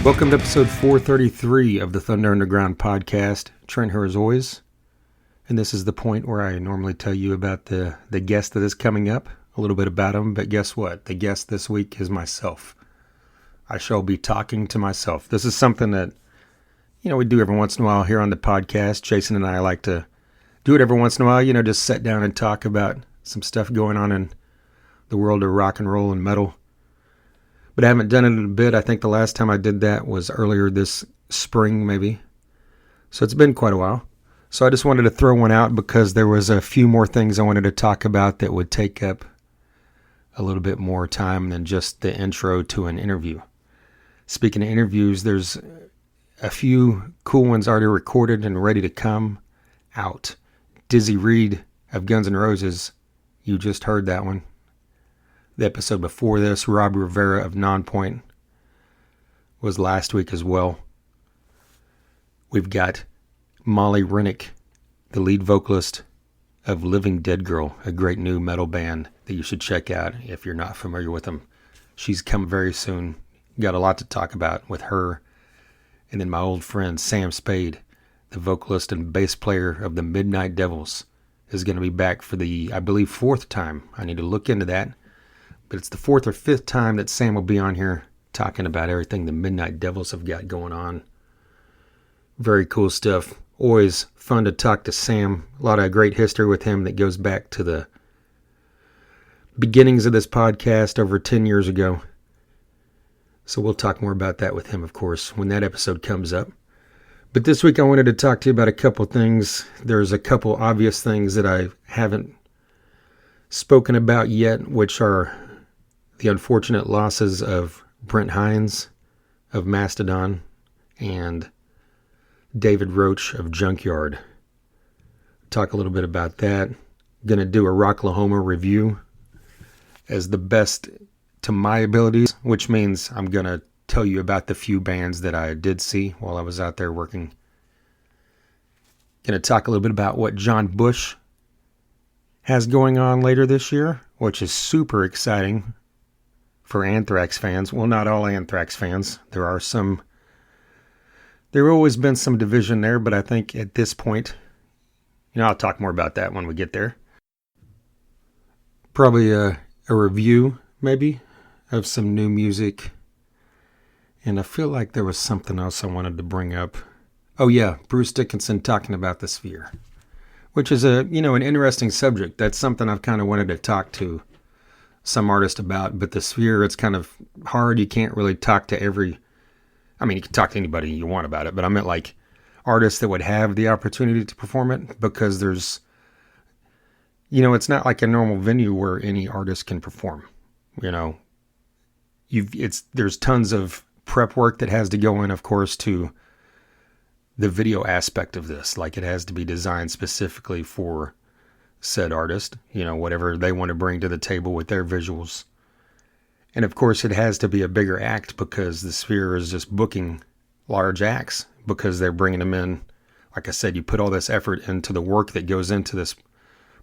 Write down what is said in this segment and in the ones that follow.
Welcome to episode 433 of the Thunder Underground podcast. Trent here as always. And this is the point where I normally tell you about the guest that is coming up, a little bit about him, but guess what? The guest this week is myself. I shall be talking to myself. This is something that, we do every once in a while here on the podcast. Jason and I like to do it every once in a while, just sit down and talk about some stuff going on in the world of rock and roll and metal. But I haven't done it in a bit. I think the last time I did that was earlier this spring, maybe. So it's been quite a while. So I just wanted to throw one out because there was a few more things I wanted to talk about that would take up a little bit more time than just the intro to an interview. Speaking of interviews, there's a few cool ones already recorded and ready to come out. Dizzy Reed of Guns N' Roses, you just heard that one. The episode before this, Rob Rivera of Nonpoint, was last week as well. We've got Molly Rennick, the lead vocalist of Living Dead Girl, a great new metal band that you should check out if you're not familiar with them. She's coming very soon. Got a lot to talk about with her. And then my old friend Sam Spade, the vocalist and bass player of the Midnight Devils, is going to be back for the, I believe, fourth time. I need to look into that. But it's the fourth or fifth time that Sam will be on here talking about everything the Midnight Devils have got going on. Very cool stuff. Always fun to talk to Sam. A lot of great history with him that goes back to the beginnings of this podcast over 10 years ago. So we'll talk more about that with him, of course, when that episode comes up. But this week I wanted to talk to you about a couple things. There's a couple obvious things that I haven't spoken about yet, which are the unfortunate losses of Brent Hines of Mastodon and David Roach of Junkyard. Talk a little bit about that. Going to do a Rocklahoma review as the best to my abilities, which means I'm going to tell you about the few bands that I did see while I was out there working. Going to talk a little bit about what John Bush has going on later this year, which is super exciting for Anthrax fans. Well, not all Anthrax fans. There have always been some division there, but I think at this point, I'll talk more about that when we get there. Probably a review, maybe, of some new music. And I feel like there was something else I wanted to bring up. Oh yeah, Bruce Dickinson talking about the Sphere, which is an interesting subject. That's something I've kind of wanted to talk to some artist about, but the Sphere, it's kind of hard. You can't really talk to you can talk to anybody you want about it, but I meant like artists that would have the opportunity to perform it, because there's, it's not like a normal venue where any artist can perform. There's tons of prep work that has to go in, of course, to the video aspect of this. Like, it has to be designed specifically for said artist, whatever they want to bring to the table with their visuals. And of course it has to be a bigger act, because the Sphere is just booking large acts, because they're bringing them in. Like I said, you put all this effort into the work that goes into this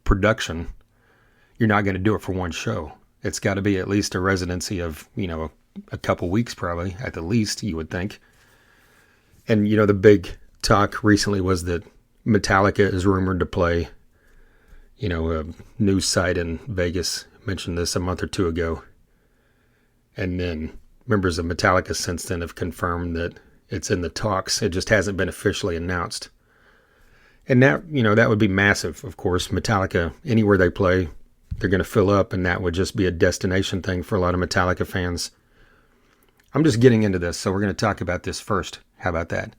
production. You're not going to do it for one show. It's got to be at least a residency of, a couple weeks probably, at the least, you would think. And, the big talk recently was that Metallica is rumored to play. A news site in Vegas mentioned this a month or two ago. And then members of Metallica since then have confirmed that it's in the talks. It just hasn't been officially announced. And that, that would be massive, of course. Metallica, anywhere they play, they're going to fill up, and that would just be a destination thing for a lot of Metallica fans. I'm just getting into this, so we're going to talk about this first. How about that?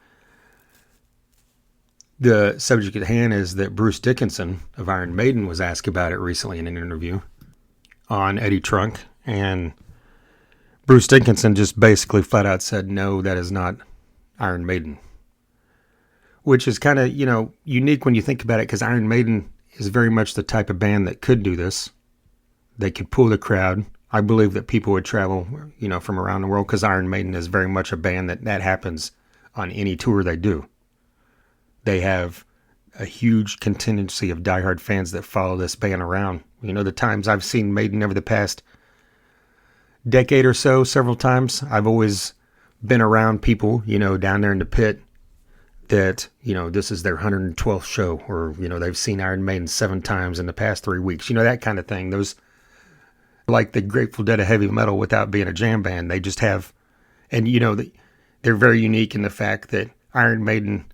The subject at hand is that Bruce Dickinson of Iron Maiden was asked about it recently in an interview on Eddie Trunk, and Bruce Dickinson just basically flat out said, no, that is not Iron Maiden. Which is kind of, unique when you think about it, because Iron Maiden is very much the type of band that could do this. They could pull the crowd. I believe that people would travel, from around the world, because Iron Maiden is very much a band that happens on any tour they do. They have a huge contingency of diehard fans that follow this band around. The times I've seen Maiden over the past decade or so, several times, I've always been around people, down there in the pit that, this is their 112th show, or, they've seen Iron Maiden 7 times in the past 3 weeks, that kind of thing. Those, like the Grateful Dead of heavy metal without being a jam band, they just have, and, they're very unique in the fact that Iron Maiden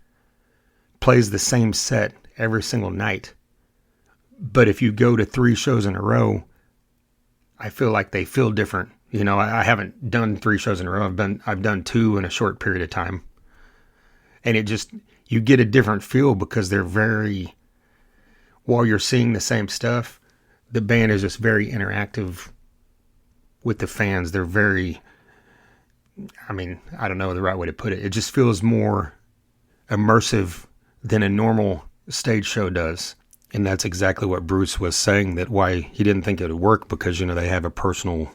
plays the same set every single night. But if you go to 3 shows in a row, I feel like they feel different. I haven't done 3 shows in a row. I've done 2 in a short period of time. And you get a different feel because they're while you're seeing the same stuff, the band is just very interactive with the fans. They're very, I don't know the right way to put it. It just feels more immersive than a normal stage show does. And that's exactly what Bruce was saying, that why he didn't think it would work, because, they have a personal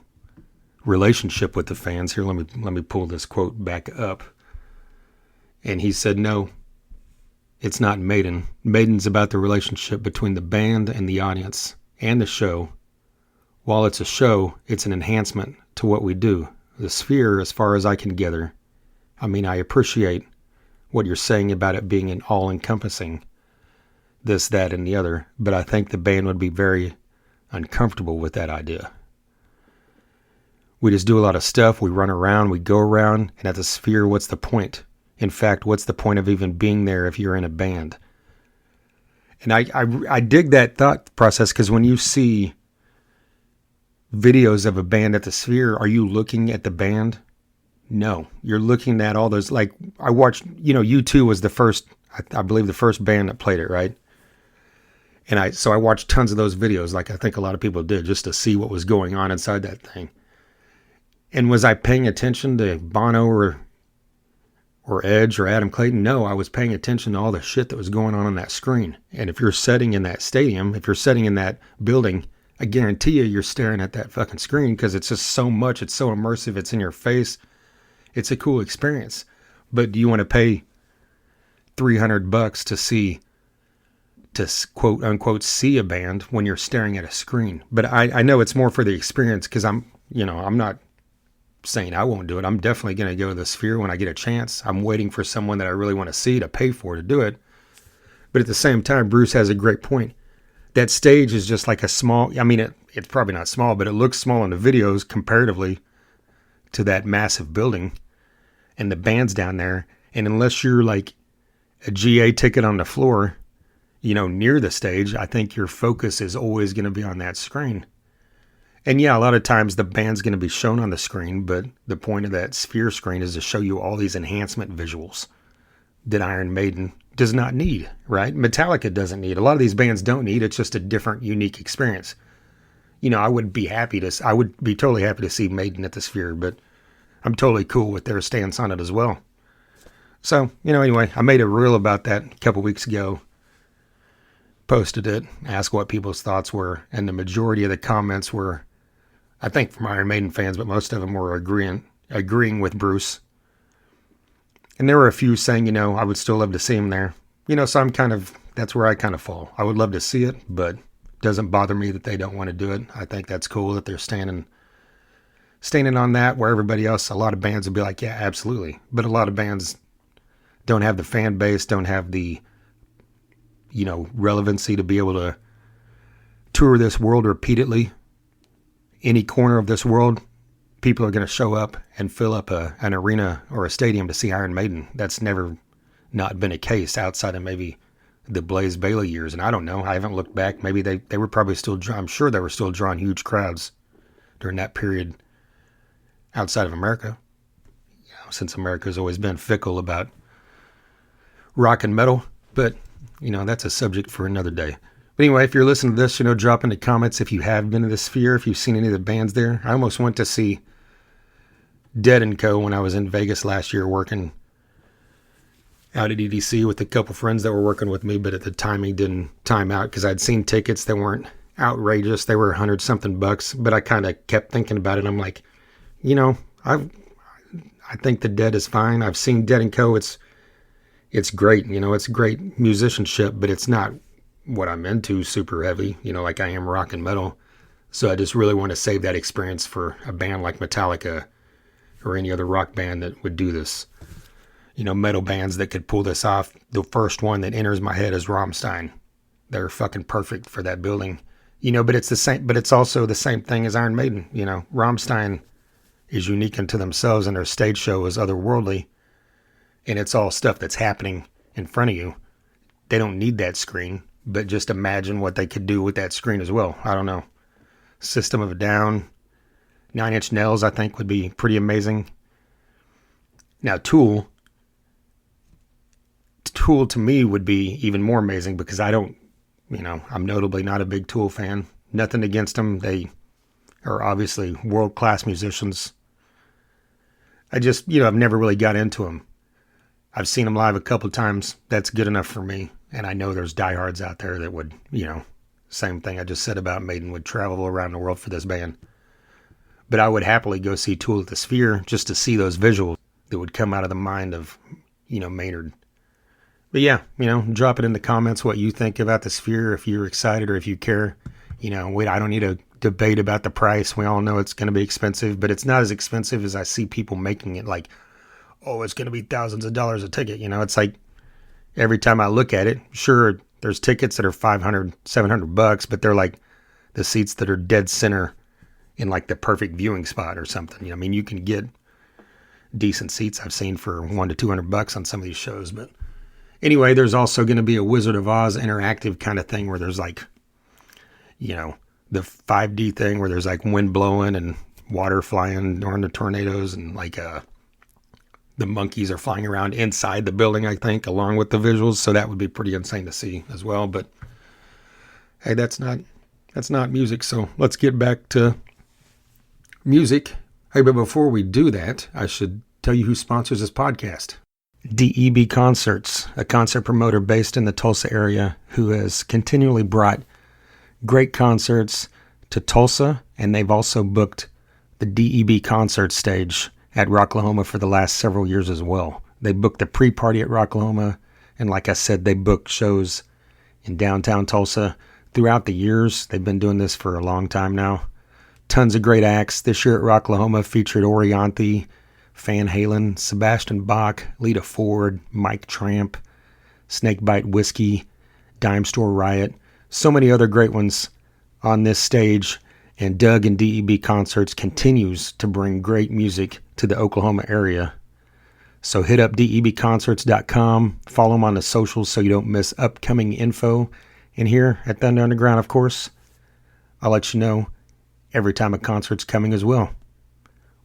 relationship with the fans. Here, let me pull this quote back up. And he said, no, it's not Maiden. Maiden's about the relationship between the band and the audience and the show. While it's a show, it's an enhancement to what we do. The Sphere, as far as I can gather, I appreciate what you're saying about it being an all-encompassing this, that, and the other, but I think the band would be very uncomfortable with that idea. We just do a lot of stuff. We run around, we go around, and at the Sphere, what's the point? In fact, what's the point of even being there if you're in a band? And I dig that thought process, because when you see videos of a band at the Sphere, are you looking at the band? No, you're looking at all those, like I watched, U2 was the first, I believe the first band that played it, right? And so I watched tons of those videos, like I think a lot of people did, just to see what was going on inside that thing. And was I paying attention to Bono or Edge or Adam Clayton? No, I was paying attention to all the shit that was going on that screen. And if you're sitting in that stadium, if you're sitting in that building, I guarantee you're staring at that fucking screen, because it's just so much. It's so immersive. It's in your face. It's a cool experience. But do you want to pay $300 to quote unquote see a band when you're staring at a screen? But I know it's more for the experience, because I'm not saying I won't do it. I'm definitely going to go to the Sphere when I get a chance. I'm waiting for someone that I really want to see to pay for to do it. But at the same time, Bruce has a great point. That stage is just like a small, it's probably not small, but it looks small in the videos comparatively to that massive building and the band's down there. And unless you're like a GA ticket on the floor, near the stage, I think your focus is always going to be on that screen. And yeah, a lot of times the band's going to be shown on the screen, but the point of that Sphere screen is to show you all these enhancement visuals that Iron Maiden does not need, right? Metallica doesn't need. A lot of these bands don't need. It's just a different, unique experience. I would be totally happy to see Maiden at the Sphere, but I'm totally cool with their stance on it as well. So, anyway, I made a reel about that a couple weeks ago, posted it, asked what people's thoughts were, and the majority of the comments were, I think from Iron Maiden fans, but most of them were agreeing with Bruce. And there were a few saying, I would still love to see him there. So that's where I kind of fall. I would love to see it, but it doesn't bother me that they don't want to do it. I think that's cool that they're standing on that, where everybody else, a lot of bands would be like, yeah, absolutely. But a lot of bands don't have the fan base, don't have the, relevancy to be able to tour this world repeatedly. Any corner of this world, people are going to show up and fill up an arena or a stadium to see Iron Maiden. That's never not been a case outside of maybe the Blaze Bayley years. And I don't know. I haven't looked back. Maybe they were probably still, I'm sure they were still drawing huge crowds during that period outside of America. Since America's always been fickle about rock and metal. But, that's a subject for another day. But anyway, if you're listening to this, drop in the comments if you have been to the Sphere, if you've seen any of the bands there. I almost went to see Dead & Co. when I was in Vegas last year working out at EDC with a couple friends that were working with me, but at the timing didn't time out because I'd seen tickets that weren't outrageous. They were $100-something, but I kind of kept thinking about it. I'm like, I think the Dead is fine. I've seen Dead & Co. It's great. It's great musicianship, but it's not what I'm into super heavy, like I am rock and metal. So I just really want to save that experience for a band like Metallica or any other rock band that would do this. Metal bands that could pull this off. The first one that enters my head is Rammstein. They're fucking perfect for that building. But it's the same, but it's also the same thing as Iron Maiden. Rammstein is unique unto themselves, and their stage show is otherworldly. And it's all stuff that's happening in front of you. They don't need that screen, but just imagine what they could do with that screen as well. I don't know. System of a Down, Nine Inch Nails, I think would be pretty amazing. Now, Tool to me would be even more amazing because I'm notably not a big Tool fan. Nothing against them. They are obviously world-class musicians. I just, I've never really got into them. I've seen them live a couple times. That's good enough for me. And I know there's diehards out there that would, same thing I just said about Maiden, would travel around the world for this band. But I would happily go see Tool at the Sphere just to see those visuals that would come out of the mind of, Maynard. But yeah, drop it in the comments what you think about the Sphere, if you're excited or if you care. I don't need a debate about the price. We all know it's going to be expensive, but it's not as expensive as I see people making it like, oh, it's going to be thousands of dollars a ticket. It's like every time I look at it, sure, there's tickets that are $500, $700, but they're like the seats that are dead center in like the perfect viewing spot or something. You can get decent seats I've seen for $100 to $200 on some of these shows, but anyway, there's also going to be a Wizard of Oz interactive kind of thing where there's like, the 5D thing where there's like wind blowing and water flying during the tornadoes and like the monkeys are flying around inside the building, I think, along with the visuals. So that would be pretty insane to see as well. But hey, that's not music. So let's get back to music. Hey, but before we do that, I should tell you who sponsors this podcast. DEB Concerts, a concert promoter based in the Tulsa area who has continually brought great concerts to Tulsa, and they've also booked the DEB concert stage at Rocklahoma for the last several years as well. They booked the pre-party at Rocklahoma, and like I said, they booked shows in downtown Tulsa throughout the years. They've been doing this for a long time now. Tons of great acts. This year at Rocklahoma featured Orianthi, Van Halen, Sebastian Bach, Lita Ford, Mike Tramp, Snakebite Whiskey, Dime Store Riot, so many other great ones on this stage. And Doug and DEB Concerts continues to bring great music to the Oklahoma area. So hit up debconcerts.com, follow them on the socials so you don't miss upcoming info. And here at Thunder Underground, of course, I'll let you know every time a concert's coming as well.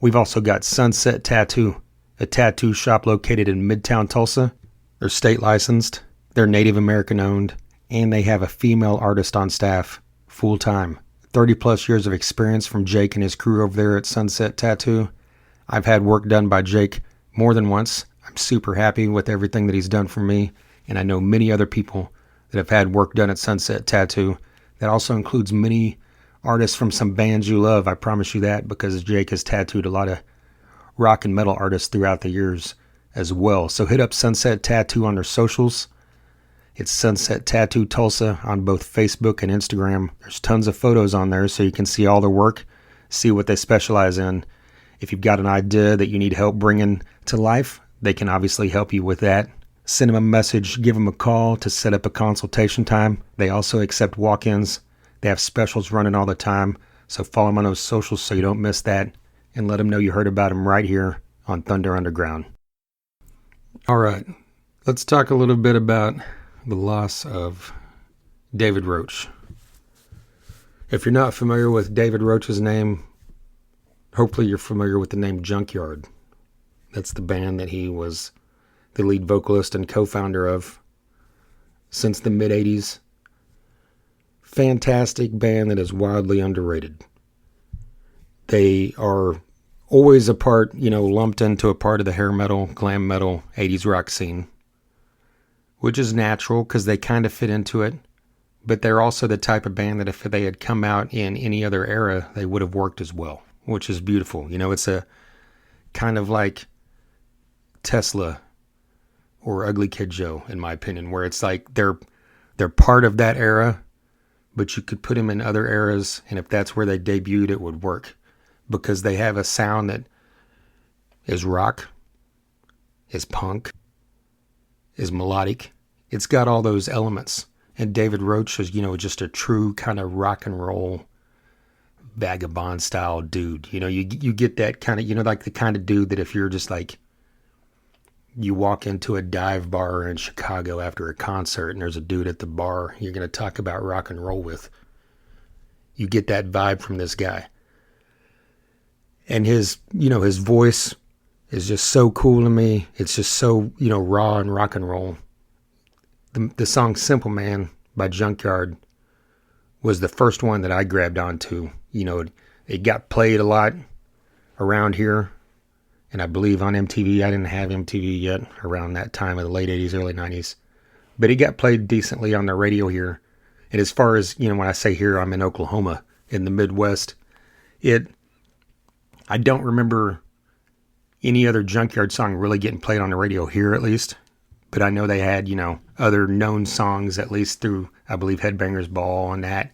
We've also got Sunset Tattoo, a tattoo shop located in Midtown Tulsa. They're state licensed, they're Native American owned, and they have a female artist on staff full time. 30 plus years of experience from Jake and his crew over there at Sunset Tattoo. I've had work done by Jake more than once. I'm super happy with everything that he's done for me, and I know many other people that have had work done at Sunset Tattoo. That also includes many artists from some bands you love, I promise you that, because Jake has tattooed a lot of rock and metal artists throughout the years as well. So hit up Sunset Tattoo on their socials. It's Sunset Tattoo Tulsa on both Facebook and Instagram. There's tons of photos on there so you can see all their work, see what they specialize in. If you've got an idea that you need help bringing to life, they can obviously help you with that. Send them a message, give them a call to set up a consultation time. They also accept walk-ins. They have specials running all the time, so follow them on those socials so you don't miss that, and let them know you heard about them right here on Thunder Underground. All right, let's talk a little bit about the loss of David Roach. If you're not familiar with David Roach's name, hopefully you're familiar with the name Junkyard. That's the band that he was the lead vocalist and co-founder of since the mid-'80s. Fantastic band that is wildly underrated. They are always a part, lumped into a part of the hair metal, glam metal, 80s rock scene, which is natural because they kind of fit into it. But they're also the type of band that if they had come out in any other era, they would have worked as well, which is beautiful. It's a kind of like Tesla or Ugly Kid Joe, in my opinion, where it's like they're part of that era, but you could put them in other eras, and if that's where they debuted, it would work because they have a sound that is rock, is punk, is melodic. It's got all those elements. And David Roach is, just a true kind of rock and roll vagabond style dude. You get that kind of, like the kind of dude that if you're just like, you walk into a dive bar in Chicago after a concert and there's a dude at the bar you're going to talk about rock and roll with. You get that vibe from this guy. And his voice is just so cool to me. It's just so, raw and rock and roll. The song Simple Man by Junkyard was the first one that I grabbed onto. It got played a lot around here. And I believe on MTV. I didn't have MTV yet around that time of the late 80s, early 90s. But it got played decently on the radio here. And as far as, when I say here, I'm in Oklahoma, in the Midwest. I don't remember any other Junkyard song really getting played on the radio here, at least. But I know they had, other known songs, at least through, I believe, Headbangers Ball and that,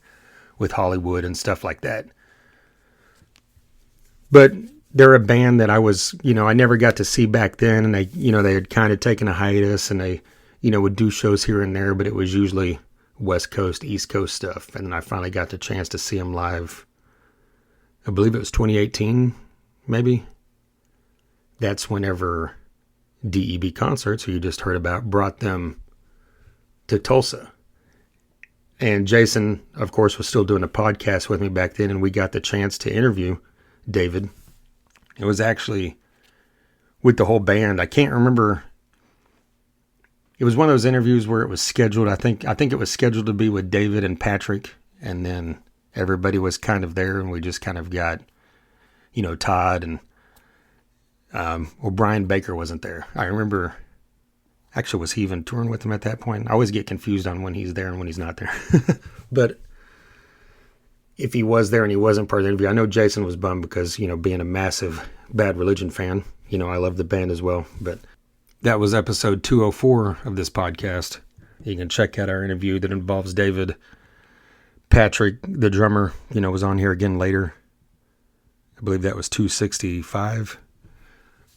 with Hollywood and stuff like that. But they're a band that I was, I never got to see back then. And they had kind of taken a hiatus and they, would do shows here and there, but it was usually West Coast, East Coast stuff. And then I finally got the chance to see them live. I believe it was 2018, maybe. That's whenever DEB Concerts, who you just heard about, brought them to Tulsa. And Jason, of course, was still doing a podcast with me back then, and we got the chance to interview David. It was actually with the whole band. I can't remember. It was one of those interviews where it was scheduled. I think it was scheduled to be with David and Patrick, and then everybody was kind of there, and we just kind of got, Todd and Brian Baker wasn't there. I remember. Actually, was he even touring with them at that point? I always get confused on when he's there and when he's not there. But if he was there and he wasn't part of the interview, I know Jason was bummed because, being a massive Bad Religion fan, I love the band as well. But that was episode 204 of this podcast. You can check out our interview that involves David. Patrick, the drummer, was on here again later. I believe that was 265.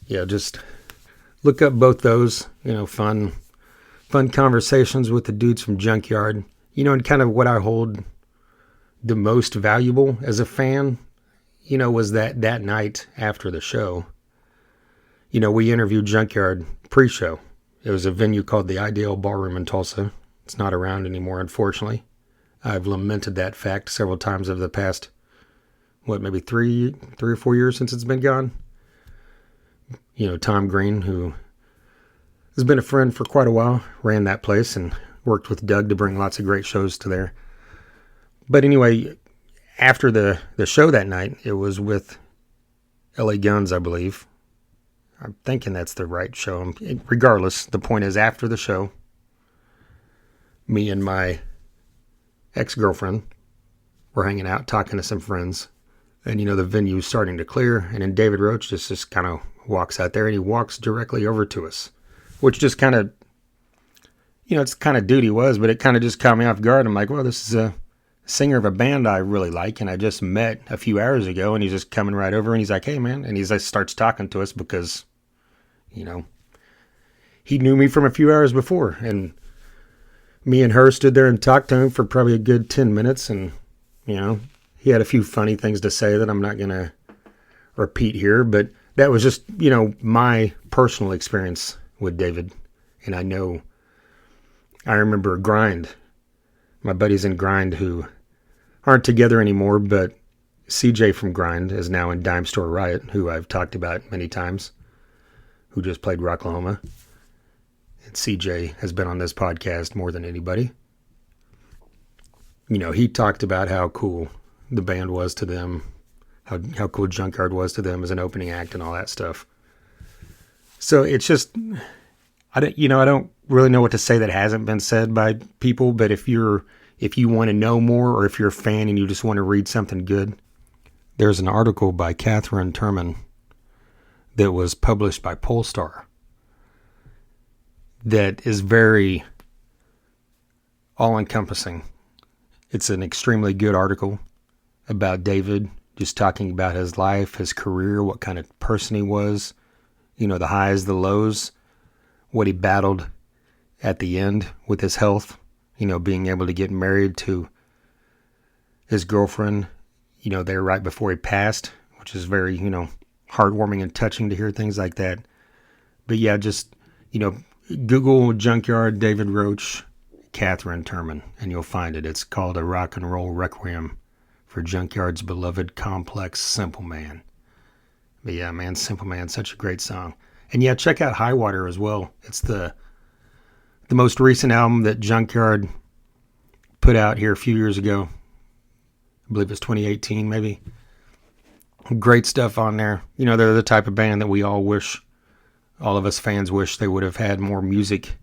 Yeah, just look up both those, fun conversations with the dudes from Junkyard, and kind of what I hold the most valuable as a fan, was that night after the show, we interviewed Junkyard pre-show. It was a venue called the Ideal Ballroom in Tulsa. It's not around anymore, unfortunately. I've lamented that fact several times over the past, maybe three or 4 years since it's been gone. Tom Green, who has been a friend for quite a while, ran that place and worked with Doug to bring lots of great shows to there. But anyway, after the show that night, it was with LA Guns, I believe. I'm thinking that's the right show. Regardless, the point is, after the show, me and my ex-girlfriend were hanging out, talking to some friends. And, the venue's starting to clear. And then David Roach just kind of walks out there, and he walks directly over to us. Which just kind of, it's kind of dude he was, but it kind of just caught me off guard. I'm like, well, this is a singer of a band I really like, and I just met a few hours ago, and he's just coming right over, and he's like, hey, man. And he just starts talking to us because, he knew me from a few hours before. And me and her stood there and talked to him for probably a good 10 minutes, and, he had a few funny things to say that I'm not going to repeat here, but that was just, my personal experience with David. And I remember Grind, my buddies in Grind who aren't together anymore, but CJ from Grind is now in Dime Store Riot, who I've talked about many times, who just played Rocklahoma. And CJ has been on this podcast more than anybody. He talked about how cool the band was to them, how cool Junkyard was to them as an opening act and all that stuff. So it's just, I don't really know what to say that hasn't been said by people, but if you want to know more, or if you're a fan and you just want to read something good, there's an article by Catherine Turman that was published by Polestar that is very all-encompassing. It's an extremely good article about David, just talking about his life, his career, what kind of person he was, the highs, the lows, what he battled at the end with his health, being able to get married to his girlfriend, there right before he passed, which is very, heartwarming and touching to hear things like that. But yeah, just, Google Junkyard David Roach, Catherine Turman, and you'll find it. It's called A Rock and Roll Requiem for Junkyard's beloved, complex, simple man. But yeah, man, Simple Man, such a great song. And yeah, check out High Water as well. It's the most recent album that Junkyard put out here a few years ago. I believe it's 2018, maybe. Great stuff on there. They're the type of band that we all of us fans wish they would have had more music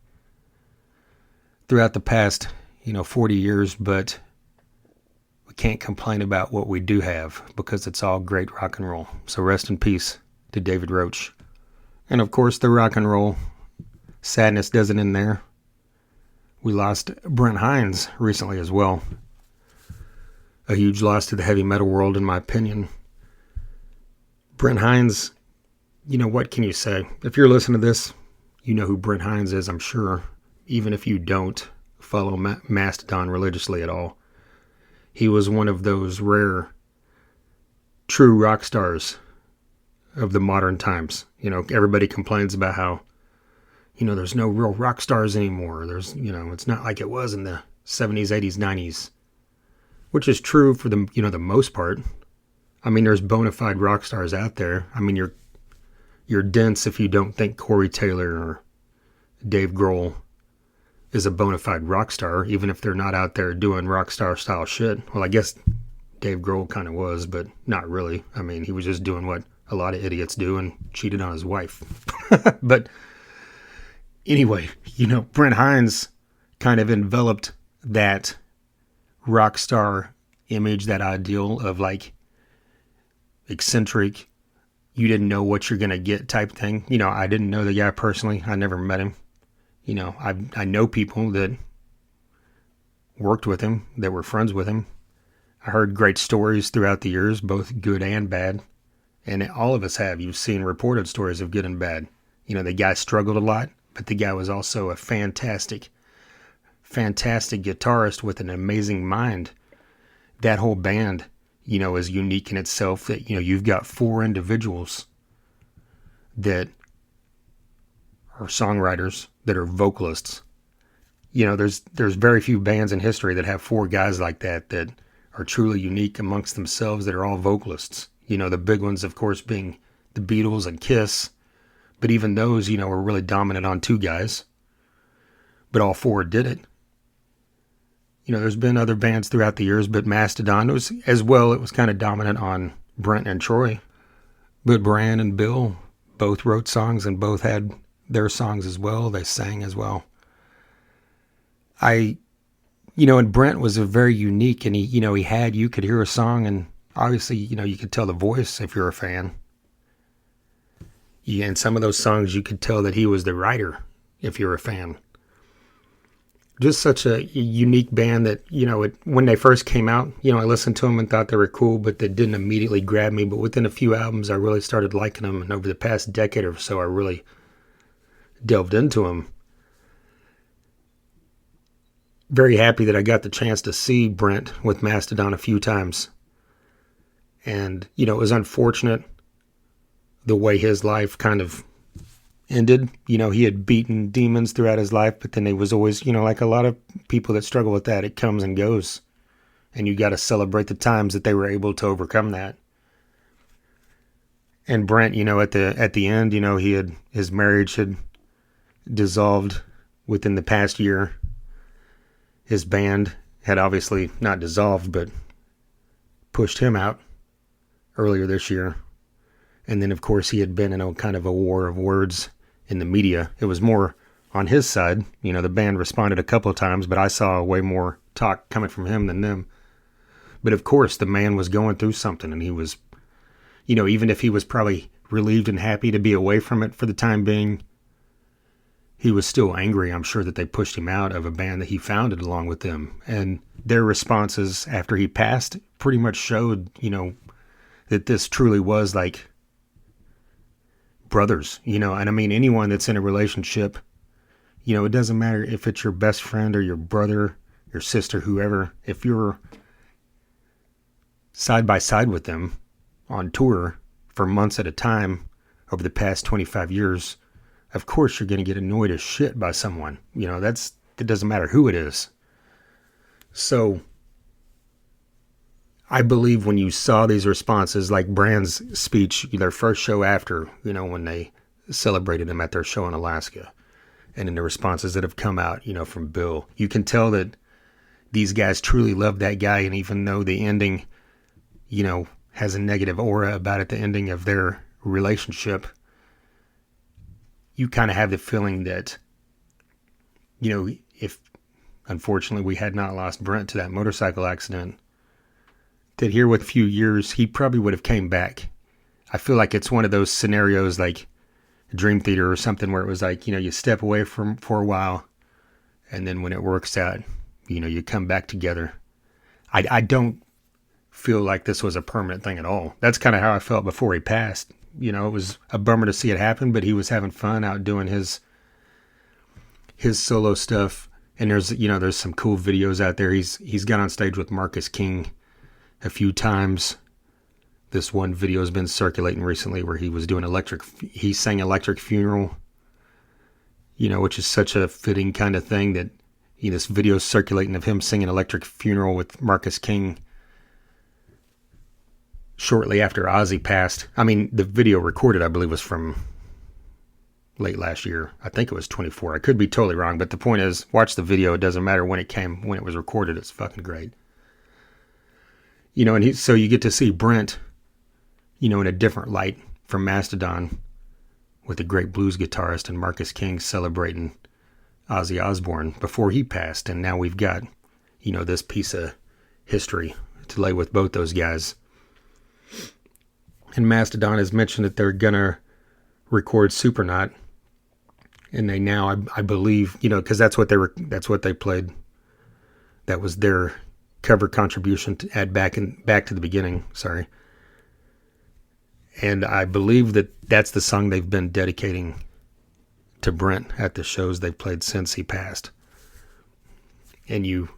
throughout the past, 40 years, but we can't complain about what we do have because it's all great rock and roll. So rest in peace to David Roach. And of course, the rock and roll sadness doesn't end there. We lost Brent Hinds recently as well. A huge loss to the heavy metal world, in my opinion. Brent Hinds, what can you say? If you're listening to this, you know who Brent Hinds is, I'm sure. Even if you don't follow Mastodon religiously at all. He was one of those rare, true rock stars of the modern times. Everybody complains about how, there's no real rock stars anymore. There's, it's not like it was in the 70s, 80s, 90s. Which is true for the, the most part. I mean, there's bona fide rock stars out there. I mean, you're dense if you don't think Corey Taylor or Dave Grohl is a bona fide rock star, even if they're not out there doing rock star style shit. Well, I guess Dave Grohl kind of was, but not really. I mean, he was just doing what a lot of idiots do and cheated on his wife. But anyway, Brent Hinds kind of enveloped that rock star image, that ideal of like eccentric, you didn't know what you're going to get type thing. I didn't know the guy personally. I never met him. I know people that worked with him, that were friends with him. I heard great stories throughout the years, both good and bad. And all of us have. You've seen reported stories of good and bad. The guy struggled a lot, but the guy was also a fantastic guitarist with an amazing mind. That whole band, is unique in itself, that, you've got 4 individuals that are songwriters, that are vocalists. There's very few bands in history that have 4 guys like that are truly unique amongst themselves, that are all vocalists. The big ones, of course, being the Beatles and Kiss. But even those, were really dominant on 2 guys. But all 4 did it. There's been other bands throughout the years, but Mastodon was, as well, it was kind of dominant on Brent and Troy. But Bran and Bill both wrote songs and both had their songs as well. They sang as well. And Brent was a very unique, and you could hear a song, and obviously, you could tell the voice if you're a fan. In some of those songs, you could tell that he was the writer if you're a fan. Just such a unique band that, when they first came out, I listened to them and thought they were cool, but they didn't immediately grab me. But within a few albums, I really started liking them. And over the past decade or so, I really delved into them. Very happy that I got the chance to see Brent with Mastodon a few times. And, it was unfortunate the way his life kind of ended. He had beaten demons throughout his life, but then he was always, like a lot of people that struggle with that, it comes and goes. And you got to celebrate the times that they were able to overcome that. And Brent, at the end, his marriage had dissolved within the past year. His band had obviously not dissolved, but pushed him out earlier this year. And then, of course, he had been in a kind of a war of words in the media. It was more on his side. The band responded a couple of times, but I saw way more talk coming from him than them. But of course, the man was going through something, and he was, even if he was probably relieved and happy to be away from it for the time being, he was still angry, I'm sure, that they pushed him out of a band that he founded along with them. And their responses after he passed pretty much showed, that this truly was like brothers, and I mean anyone that's in a relationship, it doesn't matter if it's your best friend or your brother, your sister, whoever, if you're side by side with them on tour for months at a time over the past 25 years, of course you're going to get annoyed as shit by someone. It doesn't matter who it is. So I believe when you saw these responses, like Brand's speech, their first show after, when they celebrated him at their show in Alaska, and in the responses that have come out, from Bill, you can tell that these guys truly love that guy. And even though the ending, has a negative aura about it, the ending of their relationship, you kind of have the feeling that, if unfortunately we had not lost Brent to that motorcycle accident, that here with a few years, he probably would have came back. I feel like it's one of those scenarios like Dream Theater or something where it was like, you step away for a while, and then when it works out, you come back together. I don't feel like this was a permanent thing at all. That's kind of how I felt before he passed. It was a bummer to see it happen, but he was having fun out doing his solo stuff. And there's some cool videos out there. He's got on stage with Marcus King a few times. This one video has been circulating recently where he was doing he sang Electric Funeral, which is such a fitting kind of thing that, this video is circulating of him singing Electric Funeral with Marcus King shortly after Ozzy passed. I mean, the video recorded, I believe, was from late last year. I think it was 24. I could be totally wrong, but the point is, watch the video. It doesn't matter when it was recorded. It's fucking great. And so you get to see Brent, in a different light from Mastodon with a great blues guitarist and Marcus King celebrating Ozzy Osbourne before he passed. And now we've got, this piece of history to lay with both those guys. And Mastodon has mentioned that they're going to record Supernaut. And they now, I believe, because that's what they played. That was their cover contribution to add back to the beginning. Sorry. And I believe that that's the song they've been dedicating to Brent at the shows they've played since he passed. And you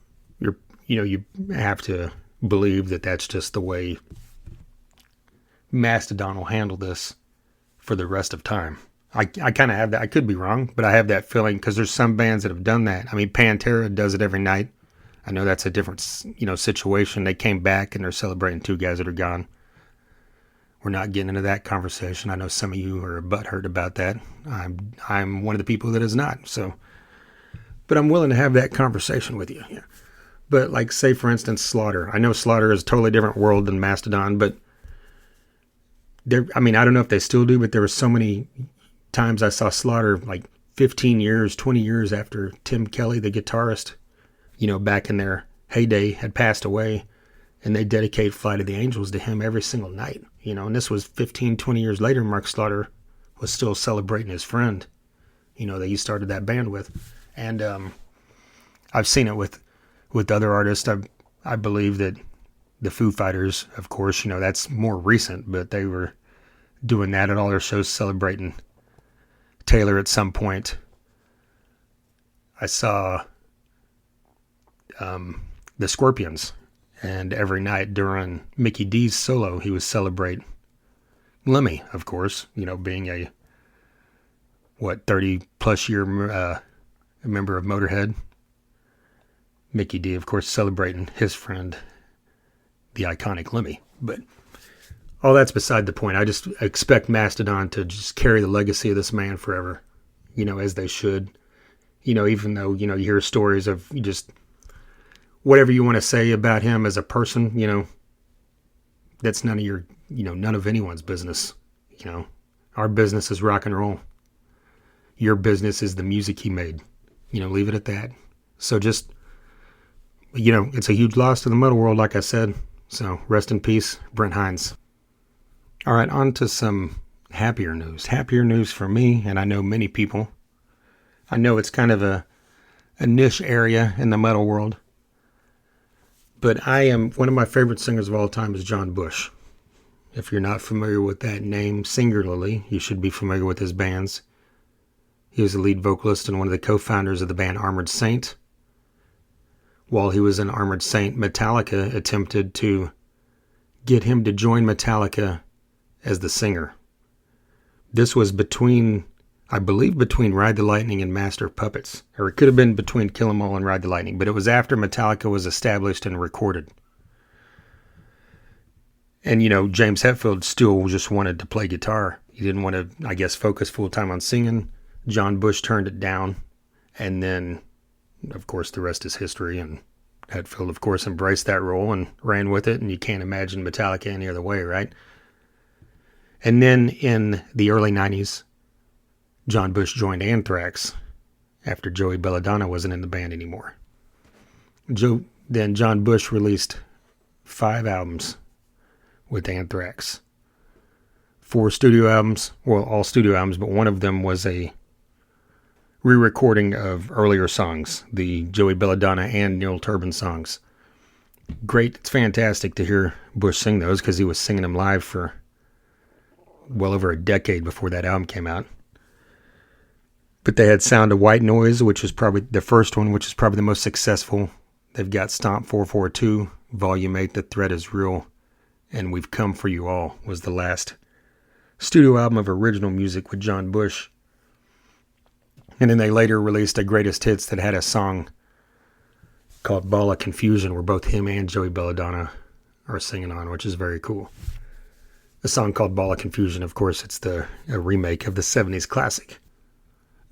have to believe that that's just the way Mastodon will handle this for the rest of time. I kind of have that. I could be wrong, but I have that feeling because there's some bands that have done that. I mean, Pantera does it every night. I know that's a different, situation. They came back and they're celebrating two guys that are gone. We're not getting into that conversation. I know some of you are butthurt about that. I'm one of the people that is not. So, but I'm willing to have that conversation with you. Yeah. But like, say for instance, Slaughter. I know Slaughter is a totally different world than Mastodon, but I don't know if they still do, but there were so many times I saw Slaughter like 15 years, 20 years after Tim Kelly, the guitarist, back in their heyday, had passed away, and they dedicate Flight of the Angels to him every single night, and this was 15, 20 years later. Mark Slaughter was still celebrating his friend, that he started that band with. And I've seen it with other artists. I believe that the Foo Fighters, of course, that's more recent, but they were doing that at all their shows, celebrating Taylor at some point. I saw the Scorpions, and every night during Mickey D's solo, he was celebrating Lemmy, of course, being a 30 plus year member of Motorhead. Mickey D, of course, celebrating his friend, the iconic Lemmy. But all that's beside the point. I just expect Mastodon to just carry the legacy of this man forever, as they should. Even though, you hear stories of just whatever you want to say about him as a person, that's none of anyone's business. Our business is rock and roll. Your business is the music he made. Leave it at that. So just, it's a huge loss to the metal world, like I said. So rest in peace, Brent Hinds. All right, on to some happier news. Happier news for me, and I know many people. I know it's kind of a niche area in the metal world. But one of my favorite singers of all time is John Bush. If you're not familiar with that name singularly, you should be familiar with his bands. He was the lead vocalist and one of the co-founders of the band Armored Saint. While he was in Armored Saint, Metallica attempted to get him to join Metallica as the singer. This was between Ride the Lightning and Master of Puppets. Or it could have been between Kill 'Em All and Ride the Lightning, but it was after Metallica was established and recorded. And, James Hetfield still just wanted to play guitar. He didn't want to, I guess, focus full-time on singing. John Bush turned it down. And then, of course, the rest is history. And Hetfield, of course, embraced that role and ran with it. And you can't imagine Metallica any other way, right? And then in the early 90s, John Bush joined Anthrax after Joey Belladonna wasn't in the band anymore. Then John Bush released 5 albums with Anthrax. 4 studio albums, well, all studio albums, but one of them was a re-recording of earlier songs, the Joey Belladonna and Neil Turbin songs. Great, it's fantastic to hear Bush sing those because he was singing them live for well over a decade before that album came out. But they had Sound of White Noise, which was probably the first one, which is probably the most successful. They've got Stomp 442, Volume 8, The Threat is Real, and We've Come For You All was the last studio album of original music with John Bush. And then they later released a greatest hits that had a song called Ball of Confusion, where both him and Joey Belladonna are singing on, which is very cool. The song called Ball of Confusion, of course, it's a remake of the 70s classic.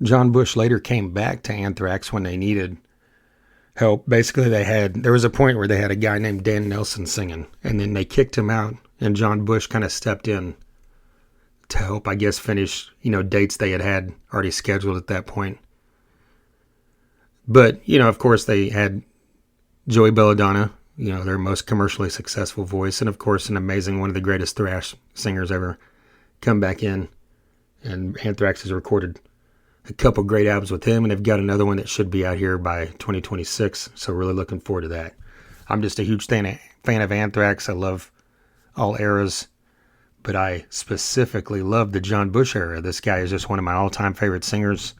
John Bush later came back to Anthrax when they needed help. Basically, there was a point where they had a guy named Dan Nelson singing, and then they kicked him out, and John Bush kind of stepped in to help, I guess, finish, dates they had already scheduled at that point. But, of course, they had Joey Belladonna, their most commercially successful voice, and of course, one of the greatest thrash singers ever, come back in, and Anthrax has recorded a couple great albums with him, and they've got another one that should be out here by 2026, so really looking forward to that. I'm just a huge fan of Anthrax. I love all eras, but I specifically love the John Bush era. This guy is just one of my all-time favorite singers.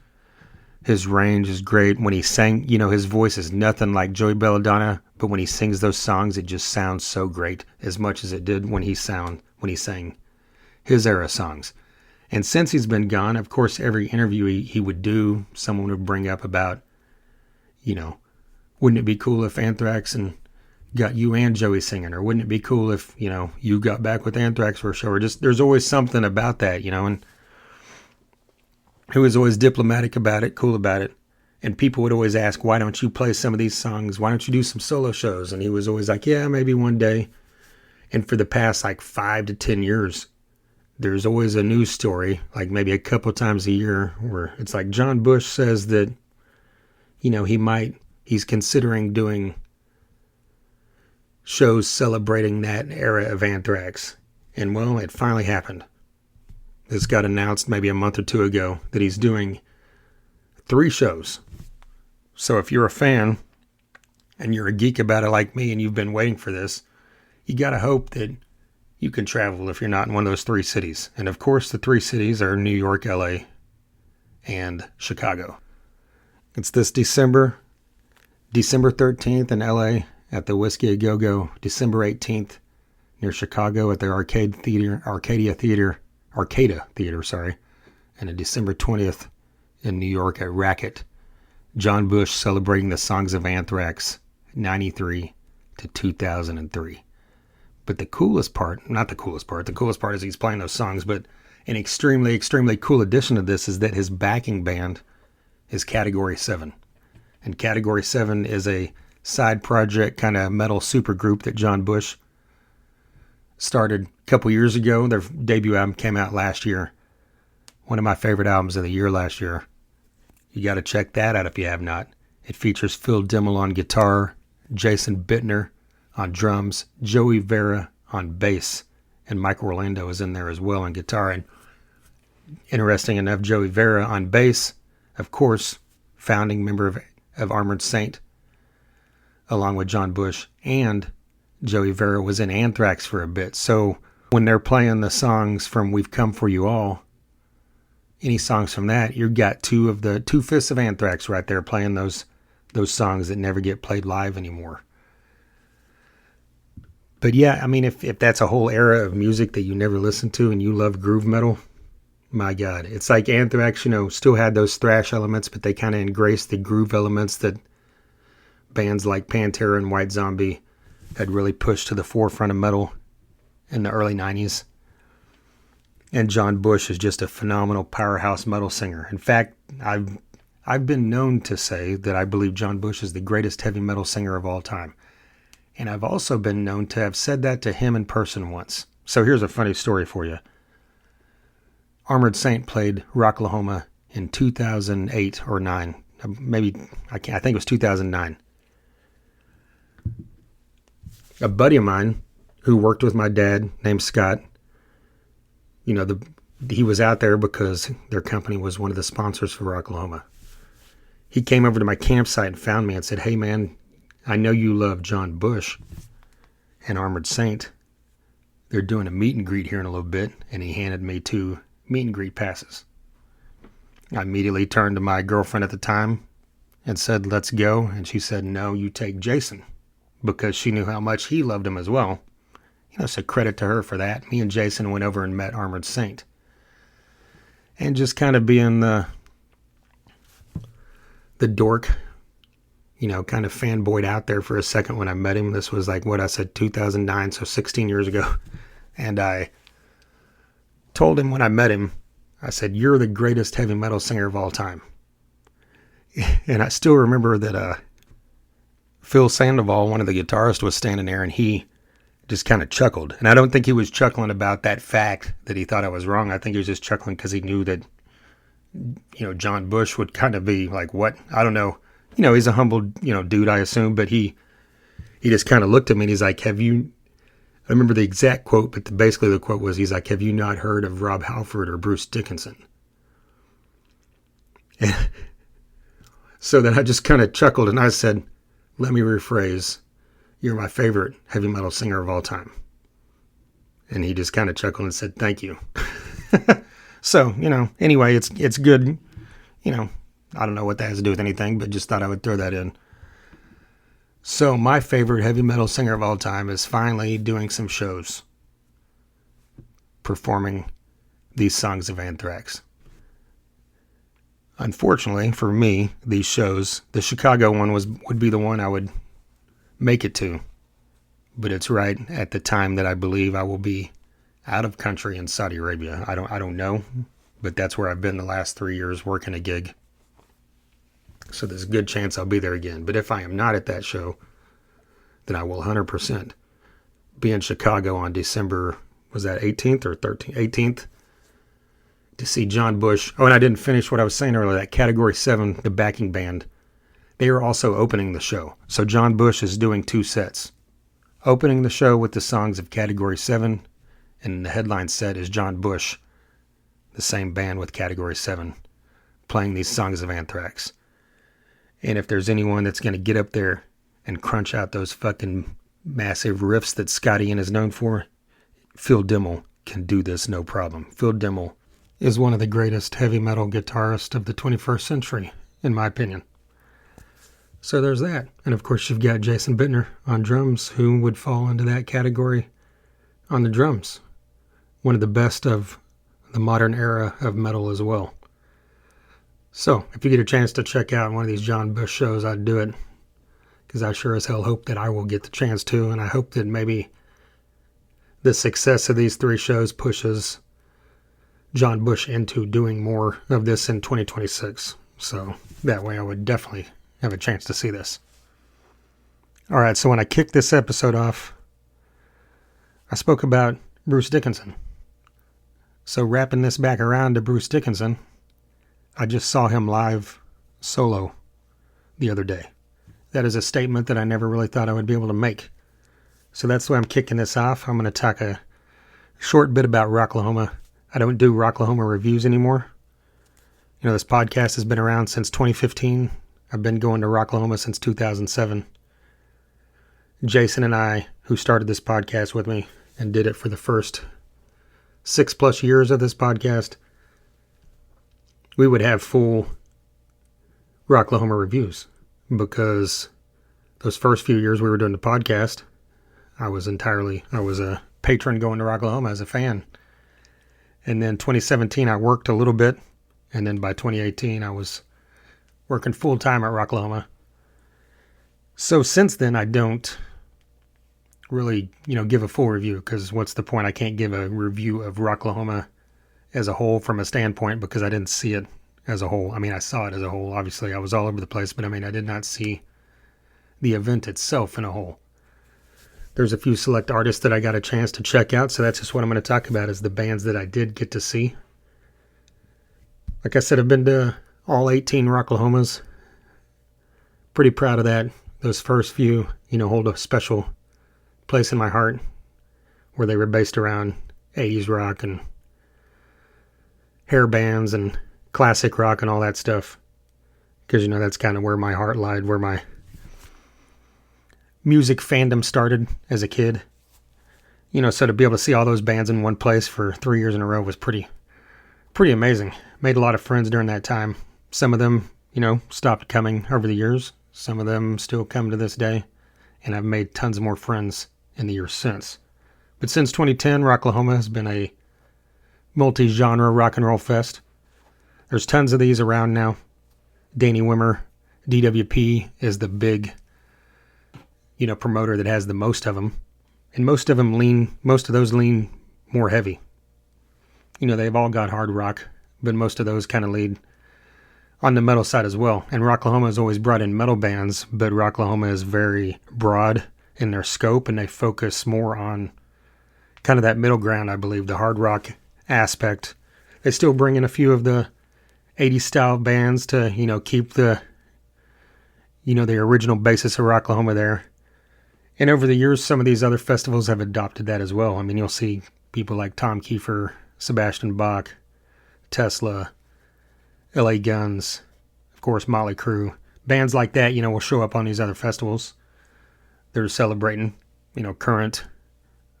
His range is great. When he sang, his voice is nothing like Joey Belladonna, but when he sings those songs, it just sounds so great, as much as it did when he sang his era songs. And since he's been gone, of course, every interview he would do, someone would bring up about, wouldn't it be cool if Anthrax and got you and Joey singing? Or wouldn't it be cool if, you got back with Anthrax for a show? Or just, there's always something about that, and he was always diplomatic about it, cool about it. And people would always ask, why don't you play some of these songs? Why don't you do some solo shows? And he was always like, yeah, maybe one day. And for the past 5 to 10 years, there's always a news story, maybe a couple times a year, where it's like John Bush says that, he's considering doing shows celebrating that era of Anthrax. And well, it finally happened. This got announced maybe a month or 2 ago that he's doing 3 shows. So if you're a fan and you're a geek about it like me and you've been waiting for this, you got to hope that you can travel if you're not in one of those 3 cities. And of course, the 3 cities are New York, LA, and Chicago. It's this December 13th in LA at the Whiskey A Go-Go, December 18th near Chicago at the Arcada Theater, and on December 20th in New York at Racket. John Bush celebrating the songs of Anthrax, 93 to 2003. But the coolest part is he's playing those songs, but an extremely, extremely cool addition to this is that his backing band is Category 7. And Category 7 is a side project kind of metal supergroup that John Bush started a couple years ago. Their debut album came out last year. One of my favorite albums of the year last year. You got to check that out if you have not. It features Phil Dimmel on guitar, Jason Bittner on drums, Joey Vera on bass, and Mike Orlando is in there as well on guitar. And interesting enough, Joey Vera on bass, of course, founding member of Armored Saint, along with John Bush, and Joey Vera was in Anthrax for a bit. So when they're playing the songs from We've Come For You All, any songs from that, you've got two-fifths of Anthrax right there playing those songs that never get played live anymore. But yeah, I mean, if that's a whole era of music that you never listened to and you love groove metal, my God. It's like Anthrax, still had those thrash elements, but they kind of embraced the groove elements that bands like Pantera and White Zombie had really pushed to the forefront of metal in the early 90s. And John Bush is just a phenomenal powerhouse metal singer. In fact, I've been known to say that I believe John Bush is the greatest heavy metal singer of all time. And I've also been known to have said that to him in person once. So here's a funny story for you. Armored Saint played Rocklahoma in 2008 or 9. Maybe, I think it was 2009. A buddy of mine who worked with my dad named Scott, he was out there because their company was one of the sponsors for Rocklahoma. He came over to my campsite and found me and said, "Hey man, I know you love John Bush and Armored Saint. They're doing a meet and greet here in a little bit," and he handed me 2 meet and greet passes. I immediately turned to my girlfriend at the time and said, "Let's go." And she said, "No, you take Jason," because she knew how much he loved him as well. So credit to her for that. Me and Jason went over and met Armored Saint. And just kind of being the dork, kind of fanboyed out there for a second when I met him. This was like, 2009, so 16 years ago. And I told him when I met him, I said, "You're the greatest heavy metal singer of all time." And I still remember that Phil Sandoval, one of the guitarists, was standing there, and he just kind of chuckled. And I don't think he was chuckling about that fact that he thought I was wrong. I think he was just chuckling because he knew that, John Bush would kind of be like, "What?" I don't know. He's a humble, dude, I assume, but he just kind of looked at me and he's like, I remember the exact quote, but basically the quote was, he's like, "Have you not heard of Rob Halford or Bruce Dickinson?" So then I just kind of chuckled and I said, "Let me rephrase. You're my favorite heavy metal singer of all time." And he just kind of chuckled and said, "Thank you." So, anyway, it's good. I don't know what that has to do with anything, but just thought I would throw that in. So my favorite heavy metal singer of all time is finally doing some shows performing these songs of Anthrax. Unfortunately for me, these shows, the Chicago one would be the one I would make it to, but it's right at the time that I believe I will be out of country in Saudi Arabia. I don't know, but that's where I've been the last 3 years working a gig. So there's a good chance I'll be there again. But if I am not at that show, then I will 100% be in Chicago on December, was that 18th or 13th? 18th, to see John Bush. Oh, and I didn't finish what I was saying earlier. That Category 7, the backing band, they are also opening the show. So John Bush is doing 2 sets. Opening the show with the songs of Category 7, and the headline set is John Bush, the same band with Category 7, playing these songs of Anthrax. And if there's anyone that's going to get up there and crunch out those fucking massive riffs that Scott Ian is known for, Phil Dimmel can do this no problem. Phil Dimmel is one of the greatest heavy metal guitarists of the 21st century, in my opinion. So there's that. And of course you've got Jason Bittner on drums, who would fall into that category on the drums. One of the best of the modern era of metal as well. So if you get a chance to check out one of these John Bush shows, I'd do it, because I sure as hell hope that I will get the chance to, and I hope that maybe the success of these 3 shows pushes John Bush into doing more of this in 2026. So that way I would definitely have a chance to see this. All right, so when I kicked this episode off, I spoke about Bruce Dickinson. So wrapping this back around to Bruce Dickinson, I just saw him live solo the other day. That is a statement that I never really thought I would be able to make. So that's why I'm kicking this off. I'm going to talk a short bit about Rocklahoma. I don't do Rocklahoma reviews anymore. This podcast has been around since 2015. I've been going to Rocklahoma since 2007. Jason and I, who started this podcast with me and did it for the first 6+ years of this podcast, we would have full Rocklahoma reviews, because those first few years we were doing the podcast, I was a patron going to Rocklahoma as a fan. And then 2017, I worked a little bit. And then by 2018, I was working full time at Rocklahoma. So since then, I don't really, give a full review, because what's the point? I can't give a review of Rocklahoma as a whole from a standpoint, because I didn't see it as a whole. I mean, I saw it as a whole. Obviously, I was all over the place, but I did not see the event itself in a whole. There's a few select artists that I got a chance to check out, so that's just what I'm going to talk about, is the bands that I did get to see. Like I said, I've been to all 18 Rocklahomas. Pretty proud of that. Those first few, hold a special place in my heart, where they were based around 80s rock and hair bands and classic rock and all that stuff. Because, that's kind of where my heart lied, where my music fandom started as a kid. So to be able to see all those bands in one place for 3 years in a row was pretty amazing. Made a lot of friends during that time. Some of them, stopped coming over the years. Some of them still come to this day. And I've made tons more friends in the years since. But since 2010, Rocklahoma has been a multi-genre rock and roll fest. There's tons of these around now. Danny Wimmer, DWP, is the big promoter that has the most of them. And most of those lean more heavy. They've all got hard rock, but most of those kind of lead on the metal side as well. And Rocklahoma has always brought in metal bands, but Rocklahoma is very broad in their scope, and they focus more on kind of that middle ground, I believe, the hard rock aspect. They still bring in a few of the 80s style bands to, keep the original basis of Rocklahoma there. And over the years, some of these other festivals have adopted that as well. You'll see people like Tom Kiefer, Sebastian Bach, Tesla, LA Guns, of course, Motley Crue. Bands like that, will show up on these other festivals. They're celebrating, current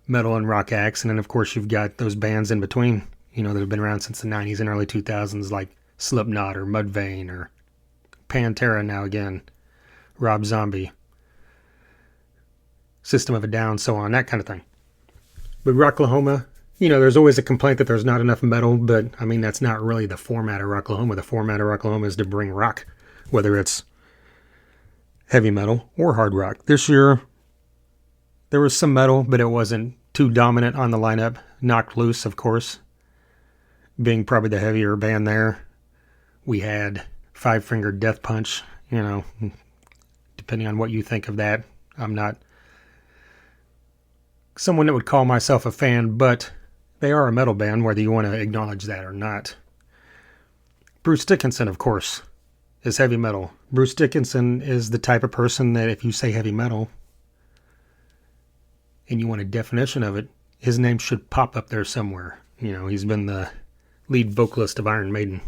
metal and rock acts. And then, of course, you've got those bands in between, that have been around since the 90s and early 2000s, like Slipknot or Mudvayne or Pantera now again, Rob Zombie, System of a Down, so on, that kind of thing. But Rocklahoma, there's always a complaint that there's not enough metal, but that's not really the format of Rocklahoma. The format of Rocklahoma is to bring rock, whether it's heavy metal or hard rock. This year, there was some metal, but it wasn't too dominant on the lineup. Knocked Loose, of course, being probably the heavier band there. We had Five Finger Death Punch, depending on what you think of that. I'm not someone that would call myself a fan, but they are a metal band, whether you want to acknowledge that or not. Bruce Dickinson, of course, is heavy metal. Bruce Dickinson is the type of person that if you say heavy metal and you want a definition of it, his name should pop up there somewhere. He's been the lead vocalist of Iron Maiden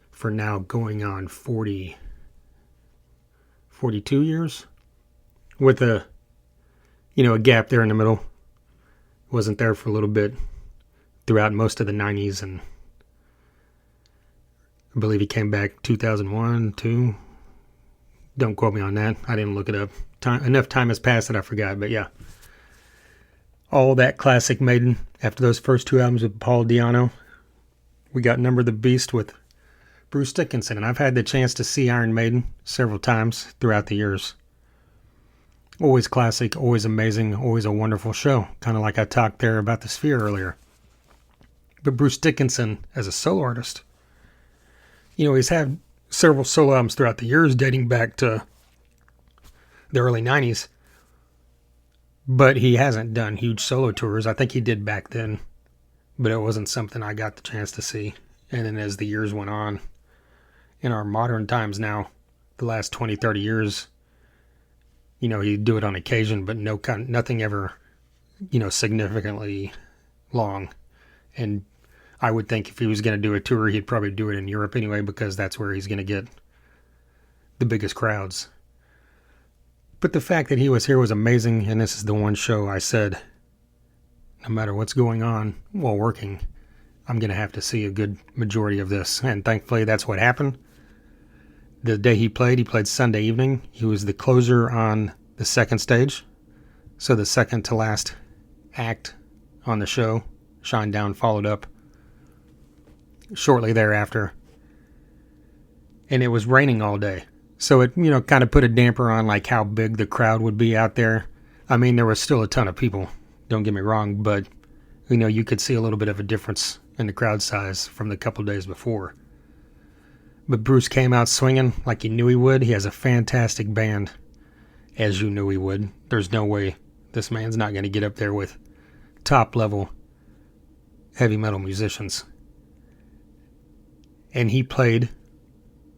for now going on 42 years, with a gap there in the middle. Wasn't there for a little bit throughout most of the 90s, and I believe he came back 2001, 2. Don't quote me on that. I didn't look it up. Enough time has passed that I forgot, but yeah. All that classic Maiden. After those first 2 albums with Paul Di'Anno, we got Number of the Beast with Bruce Dickinson, and I've had the chance to see Iron Maiden several times throughout the years. Always classic, always amazing, always a wonderful show. Kind of like I talked there about the Sphere earlier. But Bruce Dickinson, as a solo artist, he's had several solo albums throughout the years dating back to the early 90s. But he hasn't done huge solo tours. I think he did back then, but it wasn't something I got the chance to see. And then as the years went on, in our modern times now, the last 20, 30 years, he'd do it on occasion, but nothing ever, significantly long. And I would think if he was going to do a tour, he'd probably do it in Europe anyway, because that's where he's going to get the biggest crowds. But the fact that he was here was amazing, and this is the one show I said no matter what's going on while working, I'm going to have to see a good majority of this. And thankfully, that's what happened. The day he played Sunday evening. He was the closer on the second stage. So the second to last act on the show. Shinedown followed up shortly thereafter. And it was raining all day. So it, kind of put a damper on like how big the crowd would be out there. I mean, there was still a ton of people, don't get me wrong, but you could see a little bit of a difference in the crowd size from the couple days before. But Bruce came out swinging like he knew he would. He has a fantastic band, as you knew he would. There's no way this man's not going to get up there with top-level heavy metal musicians. And he played,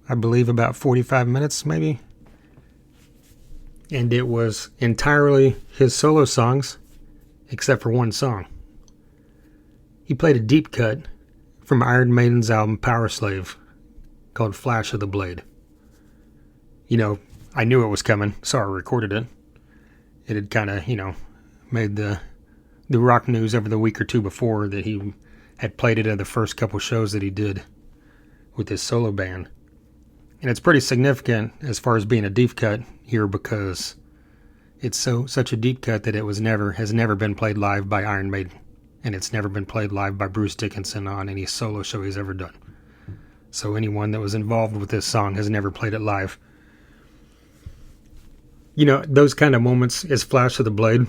I believe, about 45 minutes, maybe. And it was entirely his solo songs, except for one song. He played a deep cut from Iron Maiden's album Power Slave called Flash of the Blade. I knew it was coming, so I recorded it. It had kind of, made the rock news over the week or two before that he had played it at the first couple shows that he did with his solo band. And it's pretty significant as far as being a deep cut here because it's such a deep cut that has never been played live by Iron Maiden. And it's never been played live by Bruce Dickinson on any solo show he's ever done. So anyone that was involved with this song has never played it live. Those kind of moments, is Flash of the Blade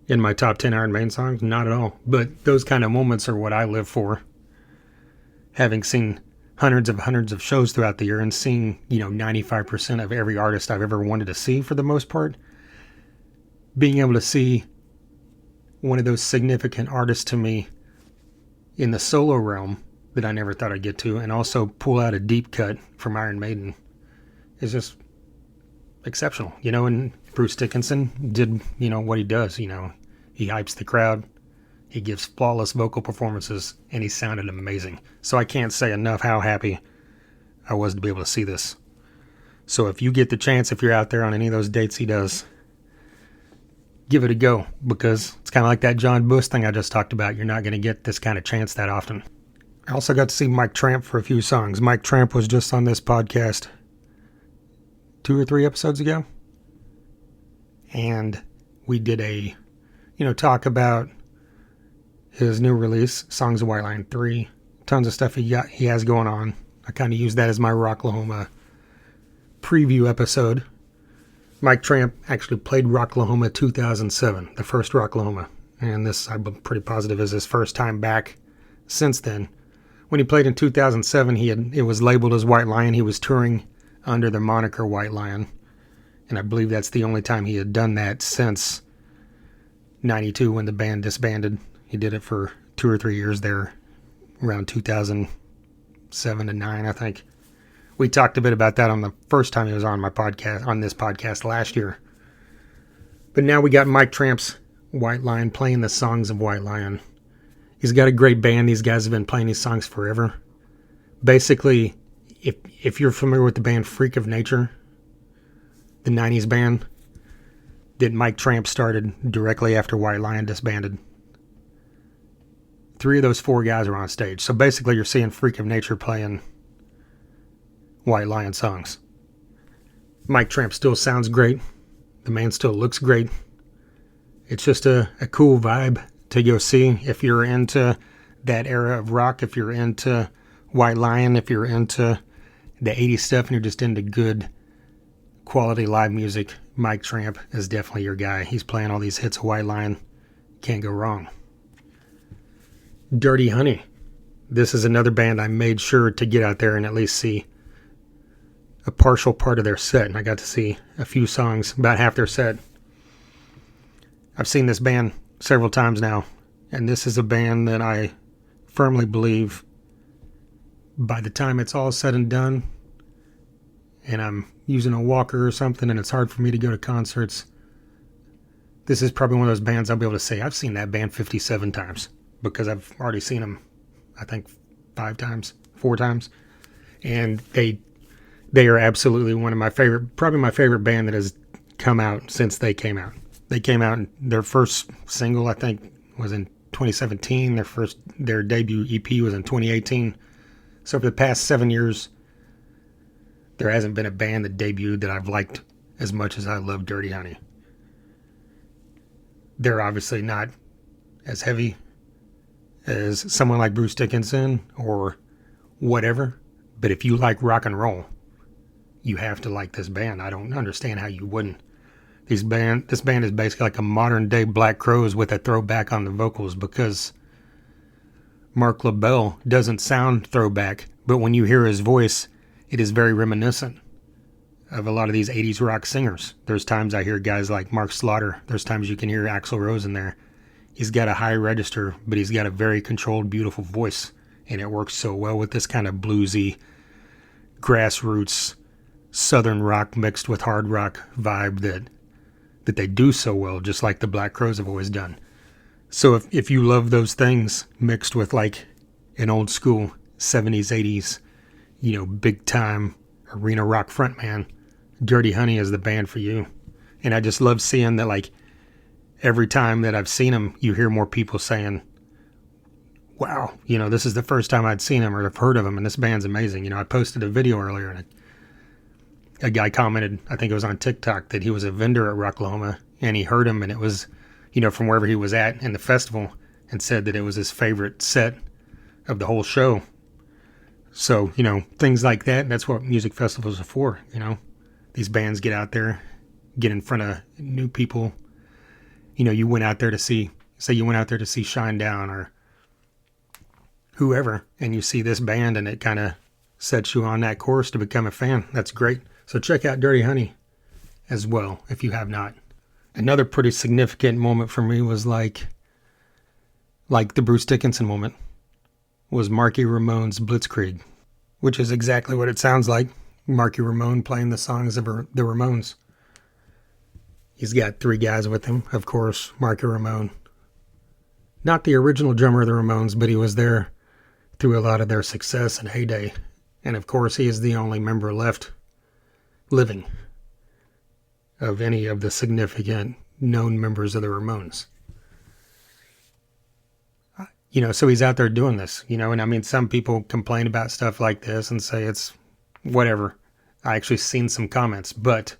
in my top 10 Iron Maiden songs? Not at all. But those kind of moments are what I live for. Having seen hundreds of shows throughout the year and seeing, 95% of every artist I've ever wanted to see for the most part. Being able to see one of those significant artists to me in the solo realm that I never thought I'd get to, and also pull out a deep cut from Iron Maiden is just exceptional. And Bruce Dickinson did, what he does. He hypes the crowd, he gives flawless vocal performances, and he sounded amazing. So I can't say enough how happy I was to be able to see this. So if you get the chance, if you're out there on any of those dates he does, give it a go, because it's kind of like that John Bush thing I just talked about. You're not going to get this kind of chance that often. I also got to see Mike Tramp for a few songs. Mike Tramp was just on this podcast 2 or 3 episodes ago. And we did a, talk about his new release, Songs of White Lion 3. Tons of stuff he has going on. I kind of used that as my Rocklahoma preview episode. Mike Tramp actually played Rocklahoma 2007, the first Rocklahoma. And this, I'm pretty positive, is his first time back since then. When he played in 2007, it was labeled as White Lion. He was touring under the moniker White Lion. And I believe that's the only time he had done that since 92 when the band disbanded. He did it for 2 or 3 years there, around 2007 to 9, I think. We talked a bit about that on the first time he was on this podcast last year. But now we got Mike Tramp's White Lion playing the songs of White Lion. He's got a great band. These guys have been playing these songs forever. Basically, if you're familiar with the band Freak of Nature, the 90s band that Mike Tramp started directly after White Lion disbanded, 3 of those 4 guys are on stage. So basically you're seeing Freak of Nature playing White Lion songs. Mike Tramp still sounds great. The man still looks great. It's just a cool vibe to go see if you're into that era of rock, if you're into White Lion, if you're into the 80s stuff and you're just into good quality live music. Mike Tramp is definitely your guy. He's playing all these hits of White Lion. Can't go wrong. Dirty Honey. This is another band I made sure to get out there and at least see a partial part of their set. And I got to see a few songs, about half their set. I've seen this band several times now. And this is a band that I firmly believe by the time it's all said and done, and I'm using a walker or something and it's hard for me to go to concerts, this is probably one of those bands I'll be able to say I've seen that band 57 times. Because I've already seen them, I think, 4 times. And they are absolutely one of my favorite, probably my favorite band that has come out since they came out. They came out, and their first single, I think, was in 2017. Their debut EP was in 2018. So for the past 7 years, there hasn't been a band that debuted that I've liked as much as I love Dirty Honey. They're obviously not as heavy as someone like Bruce Dickinson or whatever, but if you like rock and roll, you have to like this band. I don't understand how you wouldn't. This band is basically like a modern day Black Crowes with a throwback on the vocals, because Mark LaBelle doesn't sound throwback, but when you hear his voice, it is very reminiscent of a lot of these 80s rock singers. There's times I hear guys like Mark Slaughter. There's times you can hear Axl Rose in there. He's got a high register, but he's got a very controlled, beautiful voice. And it works so well with this kind of bluesy, grassroots, southern rock mixed with hard rock vibe that they do so well, just like the Black Crowes have always done. So if you love those things mixed with like an old school 70s, 80s, big time arena rock frontman, Dirty Honey is the band for you. And I just love seeing that, like, every time that I've seen them, you hear more people saying, wow, this is the first time I'd seen him or I've heard of him, and this band's amazing. I posted a video earlier, and a guy commented, I think it was on TikTok, that he was a vendor at Rocklahoma, and he heard him, and it was, from wherever he was at in the festival, and said that it was his favorite set of the whole show. So, things like that, that's what music festivals are for, These bands get out there, get in front of new people. You went out there to see, say you went out there to see Shinedown or whoever, and you see this band and it kind of sets you on that course to become a fan. That's great. So check out Dirty Honey as well if you have not. Another pretty significant moment for me was like the Bruce Dickinson moment, was Marky Ramone's Blitzkrieg, which is exactly what it sounds like. Marky Ramone playing the songs of the Ramones. He's got 3 guys with him, of course. Marky Ramone, not the original drummer of the Ramones, but he was there through a lot of their success and heyday. And of course, he is the only member left living of any of the significant known members of the Ramones. So he's out there doing this, and I mean, some people complain about stuff like this and say it's whatever. I actually seen some comments, but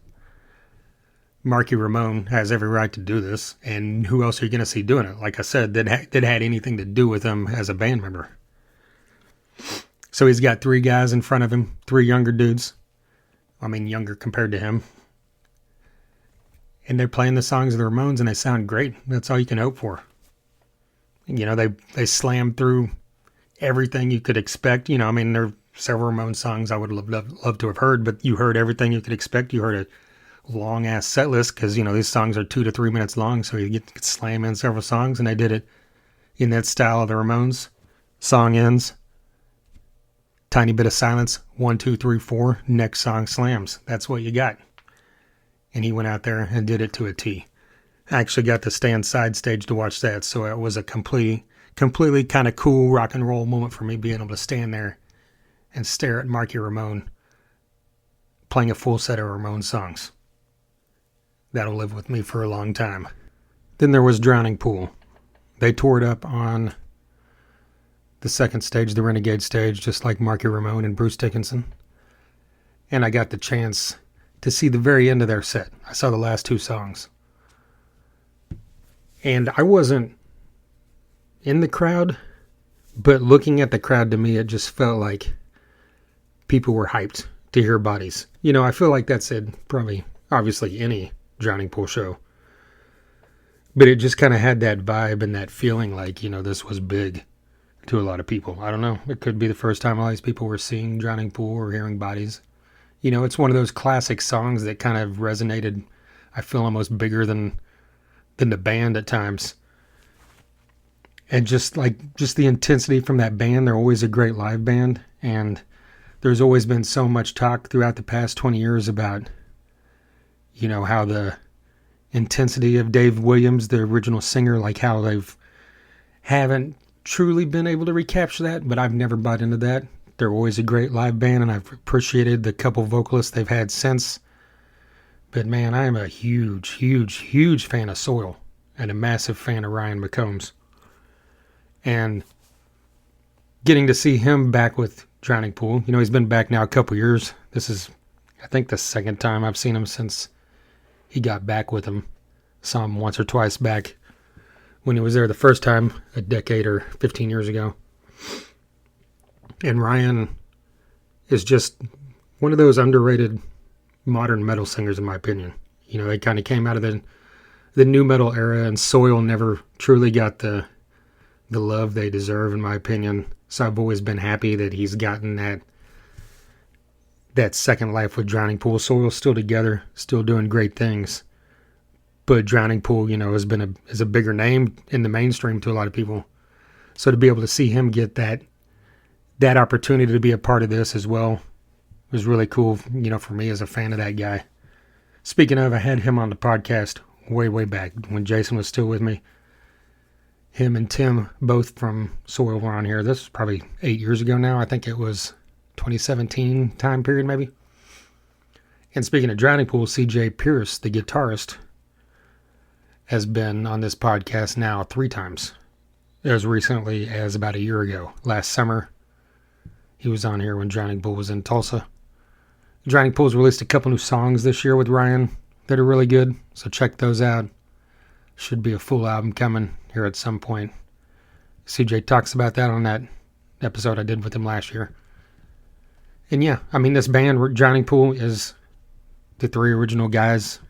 Marky Ramone has every right to do this, and who else are you going to see doing it? Like I said, that had anything to do with him as a band member. So he's got 3 guys in front of him, 3 younger dudes. I mean, younger compared to him. And they're playing the songs of the Ramones, and they sound great. That's all you can hope for. They slam through everything you could expect. There are several Ramones songs I would love to have heard, but you heard everything you could expect. You heard a long-ass set list because, these songs are 2 to 3 minutes long, so you get to slam in several songs, and they did it in that style of the Ramones. Song ends, tiny bit of silence, 1, 2, 3, 4, next song slams. That's what you got. And he went out there and did it to a T. I actually got to stand side stage to watch that, so it was a completely kind of cool rock and roll moment for me, being able to stand there and stare at Marky Ramone playing a full set of Ramones songs. That'll live with me for a long time. Then there was Drowning Pool. They toured up on the second stage, the Renegade stage, just like Marky Ramone and Bruce Dickinson. And I got the chance to see the very end of their set. I saw the last 2 songs. And I wasn't in the crowd, but looking at the crowd, to me, it just felt like people were hyped to hear Bodies. I feel like that's in probably, obviously, any Drowning Pool show. But it just kind of had that vibe and that feeling like, this was big to a lot of people. I don't know. It could be the first time all these people were seeing Drowning Pool or hearing Bodies. It's one of those classic songs that kind of resonated, I feel, almost bigger than the band at times. And just the intensity from that band. They're always a great live band, and there's always been so much talk throughout the past 20 years about how the intensity of Dave Williams, the original singer, like how haven't truly been able to recapture that, but I've never bought into that. They're always a great live band, and I've appreciated the couple vocalists they've had since. But man, I am a huge, huge, huge fan of Soil and a massive fan of Ryan McCombs. And getting to see him back with Drowning Pool, he's been back now a couple years. This is, I think, the second time I've seen him since he got back with him. Saw him once or twice back when he was there the first time, a decade or 15 years ago. And Ryan is just one of those underrated modern metal singers, in my opinion. They kind of came out of the new metal era, and Soil never truly got the love they deserve, in my opinion. So I've always been happy that he's gotten that second life with Drowning Pool. Soil's still together, still doing great things. But Drowning Pool, is a bigger name in the mainstream to a lot of people. So to be able to see him get that opportunity to be a part of this as well was really cool, for me as a fan of that guy. Speaking of, I had him on the podcast way, way back when Jason was still with me. Him and Tim, both from Soil, were on here. This was probably 8 years ago now. I think it was 2017 time period, maybe. And speaking of Drowning Pool, CJ Pierce, the guitarist, has been on this podcast now 3 times. As recently as about a year ago. Last summer, he was on here when Drowning Pool was in Tulsa. Drowning Pool's released a couple new songs this year with Ryan that are really good, so check those out. Should be a full album coming here at some point. CJ talks about that on that episode I did with him last year. And yeah, this band, Drowning Pool, is the 3 original guys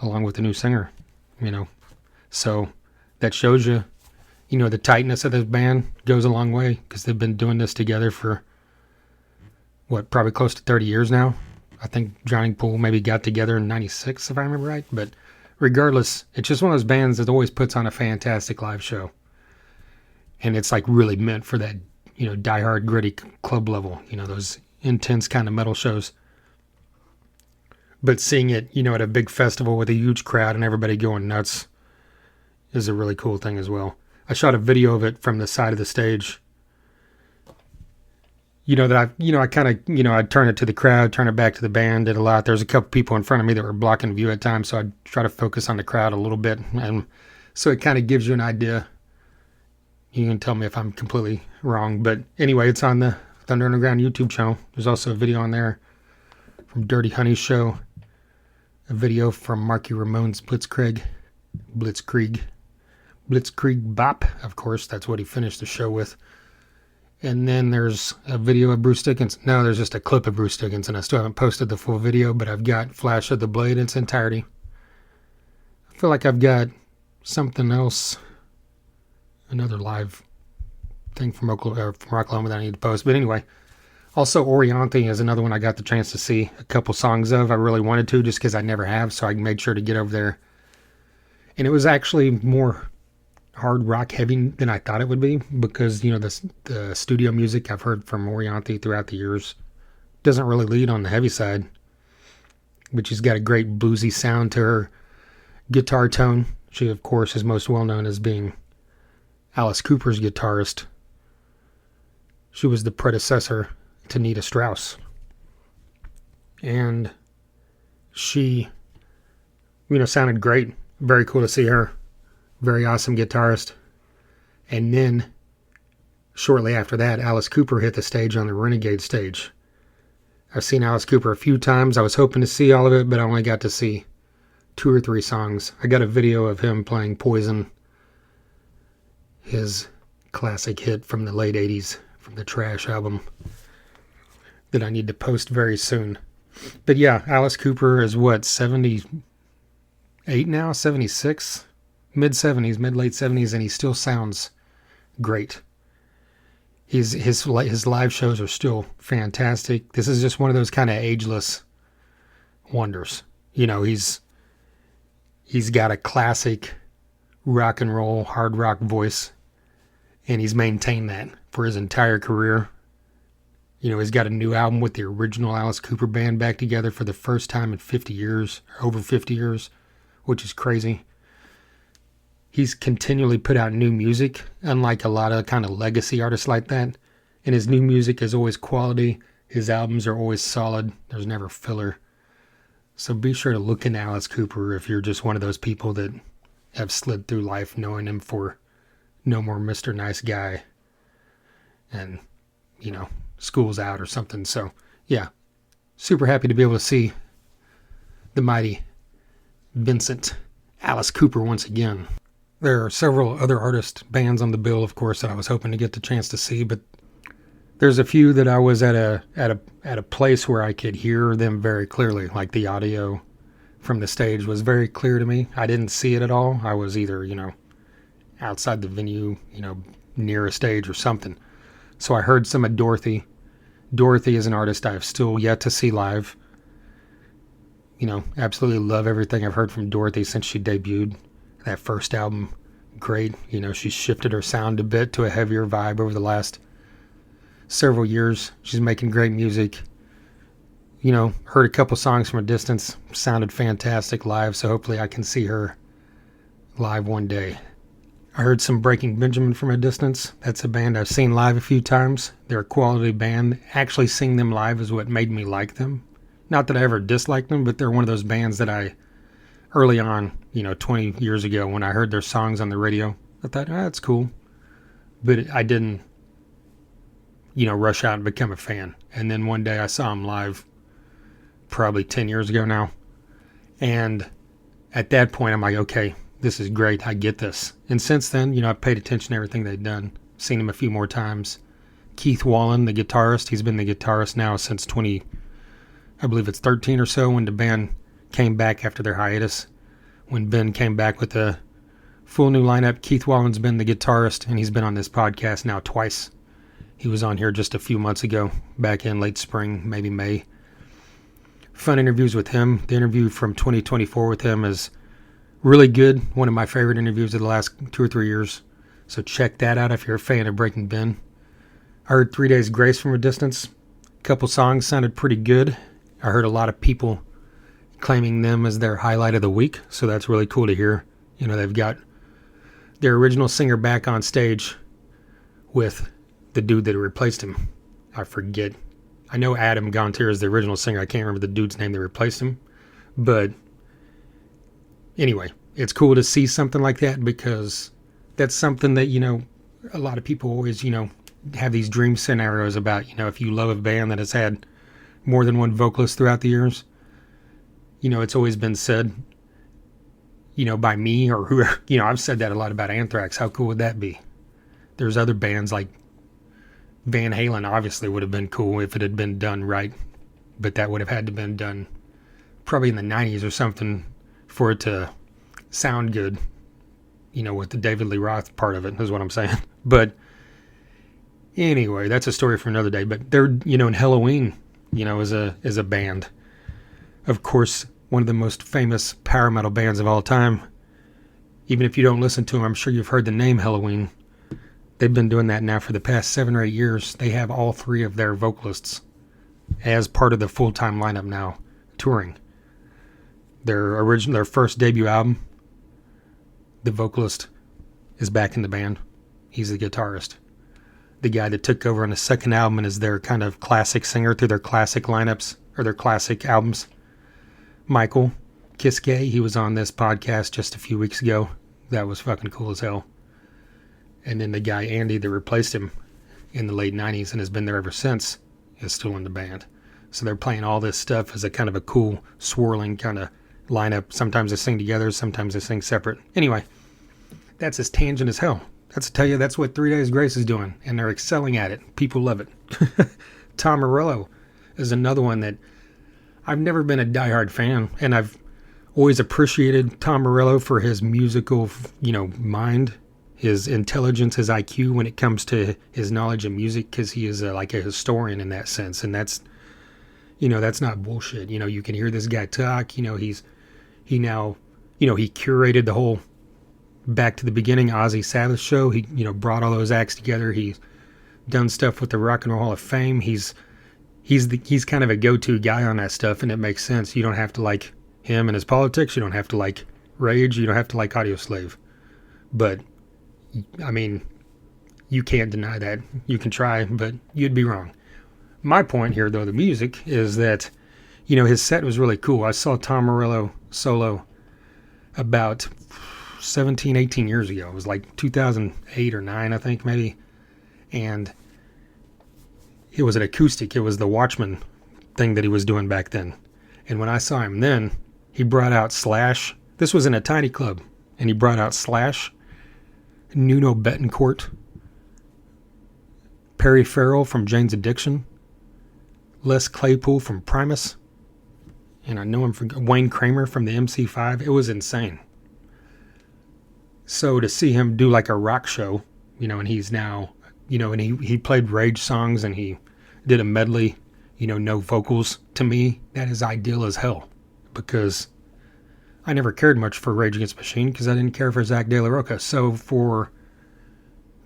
along with the new singer, So that shows you, the tightness of this band goes a long way because they've been doing this together for, probably close to 30 years now. I think Drowning Pool maybe got together in 96, if I remember right, but regardless, it's just one of those bands that always puts on a fantastic live show. And it's like really meant for that, diehard, gritty club level, those intense kind of metal shows. But seeing it, at a big festival with a huge crowd and everybody going nuts is a really cool thing as well. I shot a video of it from the side of the stage. I kind of, I'd turn it to the crowd, turn it back to the band, did a lot. There's a couple people in front of me that were blocking view at times, so I'd try to focus on the crowd a little bit. And so it kind of gives you an idea. You can tell me if I'm completely wrong. But anyway, it's on the Thunder Underground YouTube channel. There's also a video on there from Dirty Honey's show. A video from Marky Ramone's Blitzkrieg Bop. Of course, that's what he finished the show with. And then there's a video of Bruce Dickinson. No, there's just a clip of Bruce Dickinson. I still haven't posted the full video, but I've got Flash of the Blade in its entirety. I feel like I've got something else, another live thing from Rocklahoma that I need to post. But anyway, also Orianthi is another one I got the chance to see a couple songs of. I really wanted to just because I never have, so I made sure to get over there. And it was actually more hard rock heavy than I thought it would be because, the studio music I've heard from Orianthi throughout the years doesn't really lead on the heavy side, but she's got a great bluesy sound to her guitar tone. She, of course, is most well known as being Alice Cooper's guitarist. She was the predecessor to Nita Strauss. And she, sounded great. Very cool to see her. Very awesome guitarist. And then, shortly after that, Alice Cooper hit the stage on the Renegade stage. I've seen Alice Cooper a few times. I was hoping to see all of it, but I only got to see 2 or 3 songs. I got a video of him playing Poison, his classic hit from the late 80s, from the Trash album, that I need to post very soon. But yeah, Alice Cooper is 78 now? 76? Mid-70s, mid-late 70s, and he still sounds great. His live shows are still fantastic. This is just one of those kind of ageless wonders. He's got a classic rock and roll, hard rock voice, and he's maintained that for his entire career. He's got a new album with the original Alice Cooper band back together for the first time in 50 years, or over 50 years, which is crazy. He's continually put out new music, unlike a lot of kind of legacy artists like that. And his new music is always quality. His albums are always solid. There's never filler. So be sure to look into Alice Cooper if you're just one of those people that have slid through life knowing him for No More Mr. Nice Guy. and, school's out or something. So, yeah, super happy to be able to see the mighty Vincent Alice Cooper once again. There are several other artist bands on the bill, of course, that I was hoping to get the chance to see, but there's a few that I was at a place where I could hear them very clearly, like the audio from the stage was very clear to me. I didn't see it at all. I was either, outside the venue, near a stage or something. So I heard some of Dorothy. Dorothy is an artist I've still yet to see live. Absolutely love everything I've heard from Dorothy since she debuted. That first album, great. She's shifted her sound a bit to a heavier vibe over the last several years. She's making great music. Heard a couple songs from a distance. Sounded fantastic live, so hopefully I can see her live one day. I heard some Breaking Benjamin from a distance. That's a band I've seen live a few times. They're a quality band. Actually seeing them live is what made me like them. Not that I ever disliked them, but they're one of those bands that I, early on, 20 years ago, when I heard their songs on the radio, I thought, that's cool. But I didn't, rush out and become a fan. And then one day I saw them live, probably 10 years ago now. And at that point, I'm like, okay, this is great. I get this. And since then, I've paid attention to everything they've done. Seen him a few more times. Keith Wallen, the guitarist, he's been the guitarist now since 13 or so, when the band came back after their hiatus. When Ben came back with a full new lineup, Keith Wallen's been the guitarist, and he's been on this podcast now twice. He was on here just a few months ago, back in late spring, maybe May. Fun interviews with him. The interview from 2024 with him is really good. One of my favorite interviews of the last 2 or 3 years. So check that out if you're a fan of Breaking Ben. I heard 3 Days Grace from a distance. A couple songs sounded pretty good. I heard a lot of people claiming them as their highlight of the week, so that's really cool to hear. They've got their original singer back on stage with the dude that replaced him. I forget. I know Adam Gontier is the original singer. I can't remember the dude's name that replaced him. But anyway, it's cool to see something like that, because that's something that, a lot of people always, have these dream scenarios about, if you love a band that has had more than one vocalist throughout the years. It's always been said, by me or whoever, I've said that a lot about Anthrax. How cool would that be? There's other bands like Van Halen obviously would have been cool if it had been done right, but that would have had to been done probably in the 90s or something for it to sound good, with the David Lee Roth part of it is what I'm saying. But anyway, that's a story for another day. But they're, in Halloween, as a band. Of course, one of the most famous power metal bands of all time. Even if you don't listen to them, I'm sure you've heard the name Halloween. They've been doing that now for the past 7 or 8 years. They have all 3 of their vocalists as part of the full-time lineup now, touring. Their first debut album, the vocalist is back in the band. He's the guitarist. The guy that took over on the second album and is their kind of classic singer through their classic lineups, or their classic albums, Michael Kiske, he was on this podcast just a few weeks ago. That was fucking cool as hell. And then the guy, Andy, that replaced him in the late 90s and has been there ever since, is still in the band. So they're playing all this stuff as a kind of a cool, swirling kind of lineup. Sometimes they sing together, sometimes they sing separate. Anyway, that's as tangent as hell. That's to tell you, that's what 3 Days Grace is doing, and they're excelling at it. People love it. Tom Morello is another one that I've never been a diehard fan, and I've always appreciated Tom Morello for his musical, mind, his intelligence, his IQ when it comes to his knowledge of music, because he is like a historian in that sense, and that's not bullshit. You can hear this guy talk. He curated the whole Back to the Beginning Ozzy Sabbath show. He brought all those acts together. He's done stuff with the Rock and Roll Hall of Fame. He's kind of a go-to guy on that stuff, and it makes sense. You don't have to like him and his politics. You don't have to like Rage. You don't have to like Audioslave. But I mean, you can't deny that. You can try, but you'd be wrong. My point here, though, the music, is that, his set was really cool. I saw Tom Morello solo about 17, 18 years ago. It was like 2008 or 9, I think, maybe. And it was an acoustic. It was the Watchman thing that he was doing back then. And when I saw him then, he brought out Slash. This was in a tiny club. And he brought out Slash, Nuno Betancourt, Perry Farrell from Jane's Addiction, Les Claypool from Primus, and I know him from Wayne Kramer from the MC5. It was insane. So to see him do like a rock show, and he's now, and he played Rage songs and he did a medley, no vocals. To me, that is ideal as hell, because I never cared much for Rage Against the Machine because I didn't care for Zach De La Rocha. So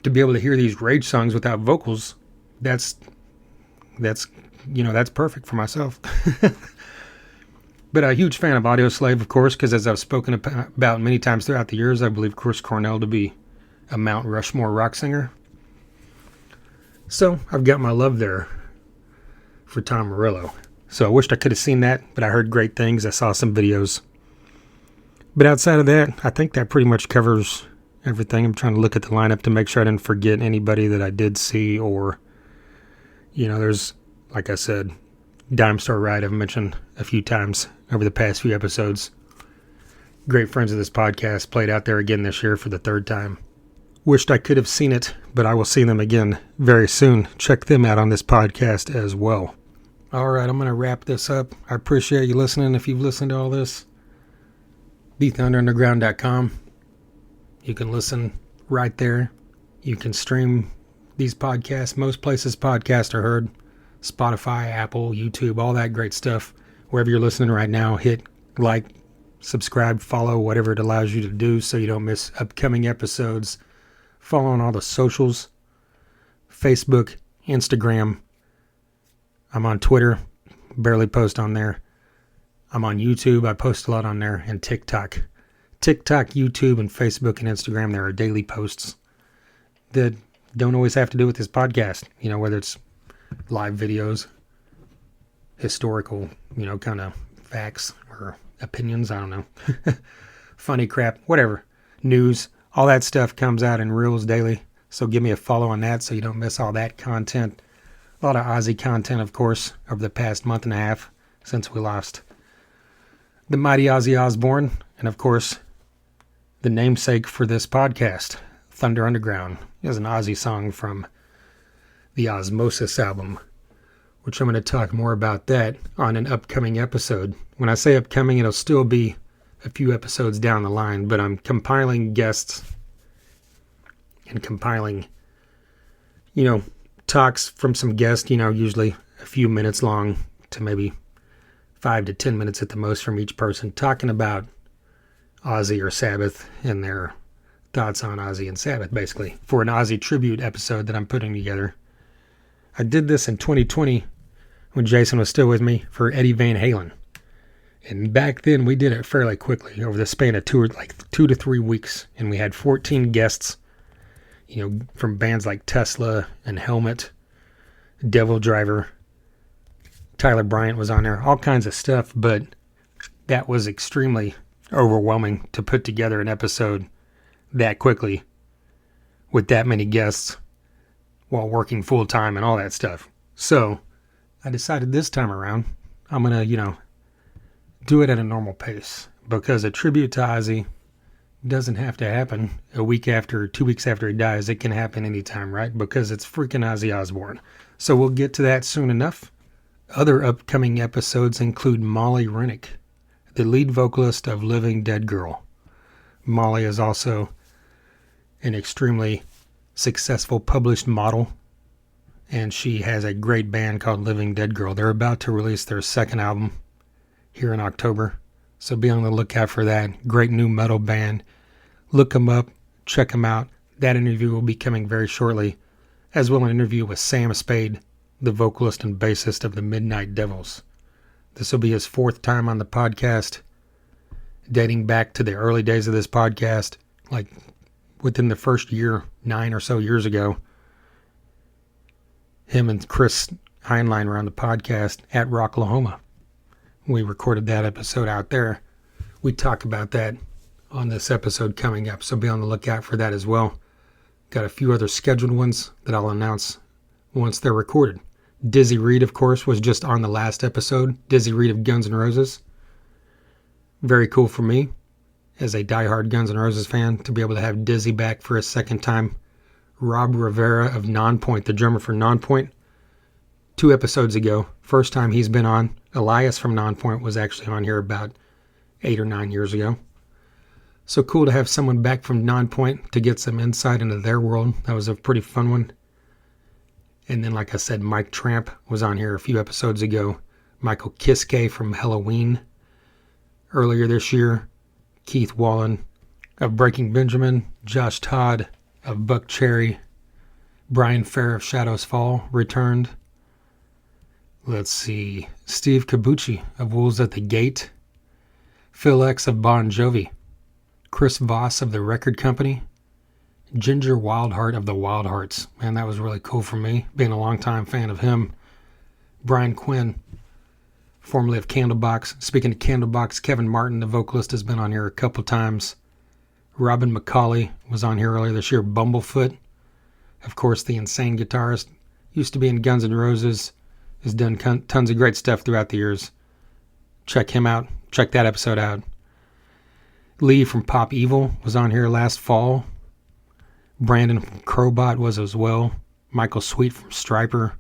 to be able to hear these Rage songs without vocals, that's perfect for myself. But a huge fan of Audioslave, of course, because as I've spoken about many times throughout the years, I believe Chris Cornell to be a Mount Rushmore rock singer. So I've got my love there for Tom Morello. So I wished I could have seen that, but I heard great things. I saw some videos. But outside of that, I think that pretty much covers everything. I'm trying to look at the lineup to make sure I didn't forget anybody that I did see, or, there's, like I said, Dime Store Ride I've mentioned a few times over the past few episodes. Great friends of this podcast played out there again this year for the third time. Wished I could have seen it, but I will see them again very soon. Check them out on this podcast as well. All right, I'm going to wrap this up. I appreciate you listening. If you've listened to all this, thethunderunderground.com. You can listen right there. You can stream these podcasts. Most places podcasts are heard. Spotify, Apple, YouTube, all that great stuff. Wherever you're listening right now, hit like, subscribe, follow, whatever it allows you to do so you don't miss upcoming episodes. Follow on all the socials, Facebook, Instagram. I'm on Twitter, barely post on there. I'm on YouTube, I post a lot on there, and TikTok. TikTok, YouTube, and Facebook and Instagram, there are daily posts that don't always have to do with this podcast. Whether it's live videos, historical, kind of facts or opinions, I don't know. Funny crap, whatever. News, all that stuff comes out in reels daily. So give me a follow on that so you don't miss all that content. A lot of Ozzy content, of course, over the past month and a half since we lost the mighty Ozzy Osbourne. And of course, the namesake for this podcast, Thunder Underground, is an Ozzy song from the Osmosis album, which I'm going to talk more about that on an upcoming episode. When I say upcoming, it'll still be a few episodes down the line, but I'm compiling guests and compiling, talks from some guests, usually a few minutes long to maybe 5 to 10 minutes at the most from each person, talking about Ozzy or Sabbath and their thoughts on Ozzy and Sabbath, basically, for an Ozzy tribute episode that I'm putting together. I did this in 2020 when Jason was still with me for Eddie Van Halen. And back then we did it fairly quickly over the span of 2 to 3 weeks. And we had 14 guests, from bands like Tesla and Helmet, Devil Driver. Tyler Bryant was on there, all kinds of stuff. But that was extremely overwhelming to put together an episode that quickly with that many guests while working full time and all that stuff. So I decided this time around I'm going to, do it at a normal pace, because a tribute to Ozzy doesn't have to happen a week after, 2 weeks after he dies. It can happen anytime, right? Because it's freaking Ozzy Osbourne. So we'll get to that soon enough. Other upcoming episodes include Molly Rennick, the lead vocalist of Living Dead Girl. Molly is also an extremely successful published model, and she has a great band called Living Dead Girl. They're about to release their second album here in October, so be on the lookout for that. Great new metal band. Look them up, check them out. That interview will be coming very shortly, as well as an interview with Sam Spade, the vocalist and bassist of the Midnight Devils. This will be his 4th time on the podcast, dating back to the early days of this podcast, like within the first year, 9 or so years ago. Him and Chris Heinlein were on the podcast at Rocklahoma. We recorded that episode out there. We talk about that on this episode coming up, so be on the lookout for that as well. Got a few other scheduled ones that I'll announce once they're recorded. Dizzy Reed, of course, was just on the last episode. Dizzy Reed of Guns N' Roses. Very cool for me, as a diehard Guns N' Roses fan, to be able to have Dizzy back for a second time. Rob Rivera of Nonpoint, the drummer for Nonpoint, 2 episodes ago. First time he's been on. Elias from Nonpoint was actually on here about 8 or 9 years ago. So cool to have someone back from Nonpoint to get some insight into their world. That was a pretty fun one. And then, like I said, Mike Tramp was on here a few episodes ago. Michael Kiske from Halloween earlier this year. Keith Wallen of Breaking Benjamin. Josh Todd of Buck Cherry. Brian Fair of Shadows Fall returned. Let's see. Steve Cabucci of Wolves at the Gate. Phil X of Bon Jovi. Chris Voss of The Record Company. Ginger Wildheart of the Wild Hearts. Man, that was really cool for me, being a longtime fan of him. Brian Quinn, formerly of Candlebox. Speaking of Candlebox, Kevin Martin, the vocalist, has been on here a couple times. Robin McCauley was on here earlier this year. Bumblefoot, of course, the insane guitarist. Used to be in Guns N' Roses. Has done tons of great stuff throughout the years. Check him out. Check that episode out. Lee from Pop Evil was on here last fall. Brandon from Crowbot was as well. Michael Sweet from Stryper.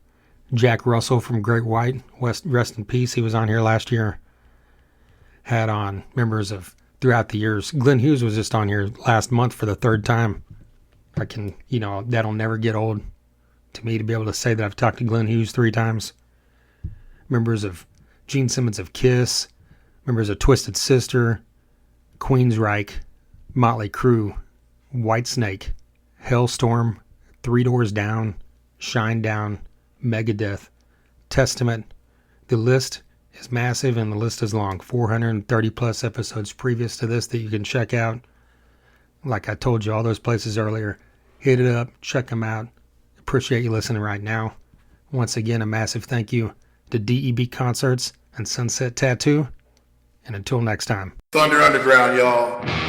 Jack Russell from Great White. Rest in peace. He was on here last year. Had on members of throughout the years. Glenn Hughes was just on here last month for the 3rd time. That'll never get old to me to be able to say that I've talked to Glenn Hughes 3 times. Members of Gene Simmons of Kiss. Members of Twisted Sister. Queensryche. Motley Crue. Whitesnake. Hellstorm, 3 Doors Down, Shinedown, Megadeth, Testament. The list is massive and the list is long. 430 plus episodes previous to this that you can check out. Like I told you, all those places earlier. Hit it up, check them out. Appreciate you listening right now. Once again, a massive thank you to DEB Concerts and Sunset Tattoo. And until next time. Thunder Underground, y'all.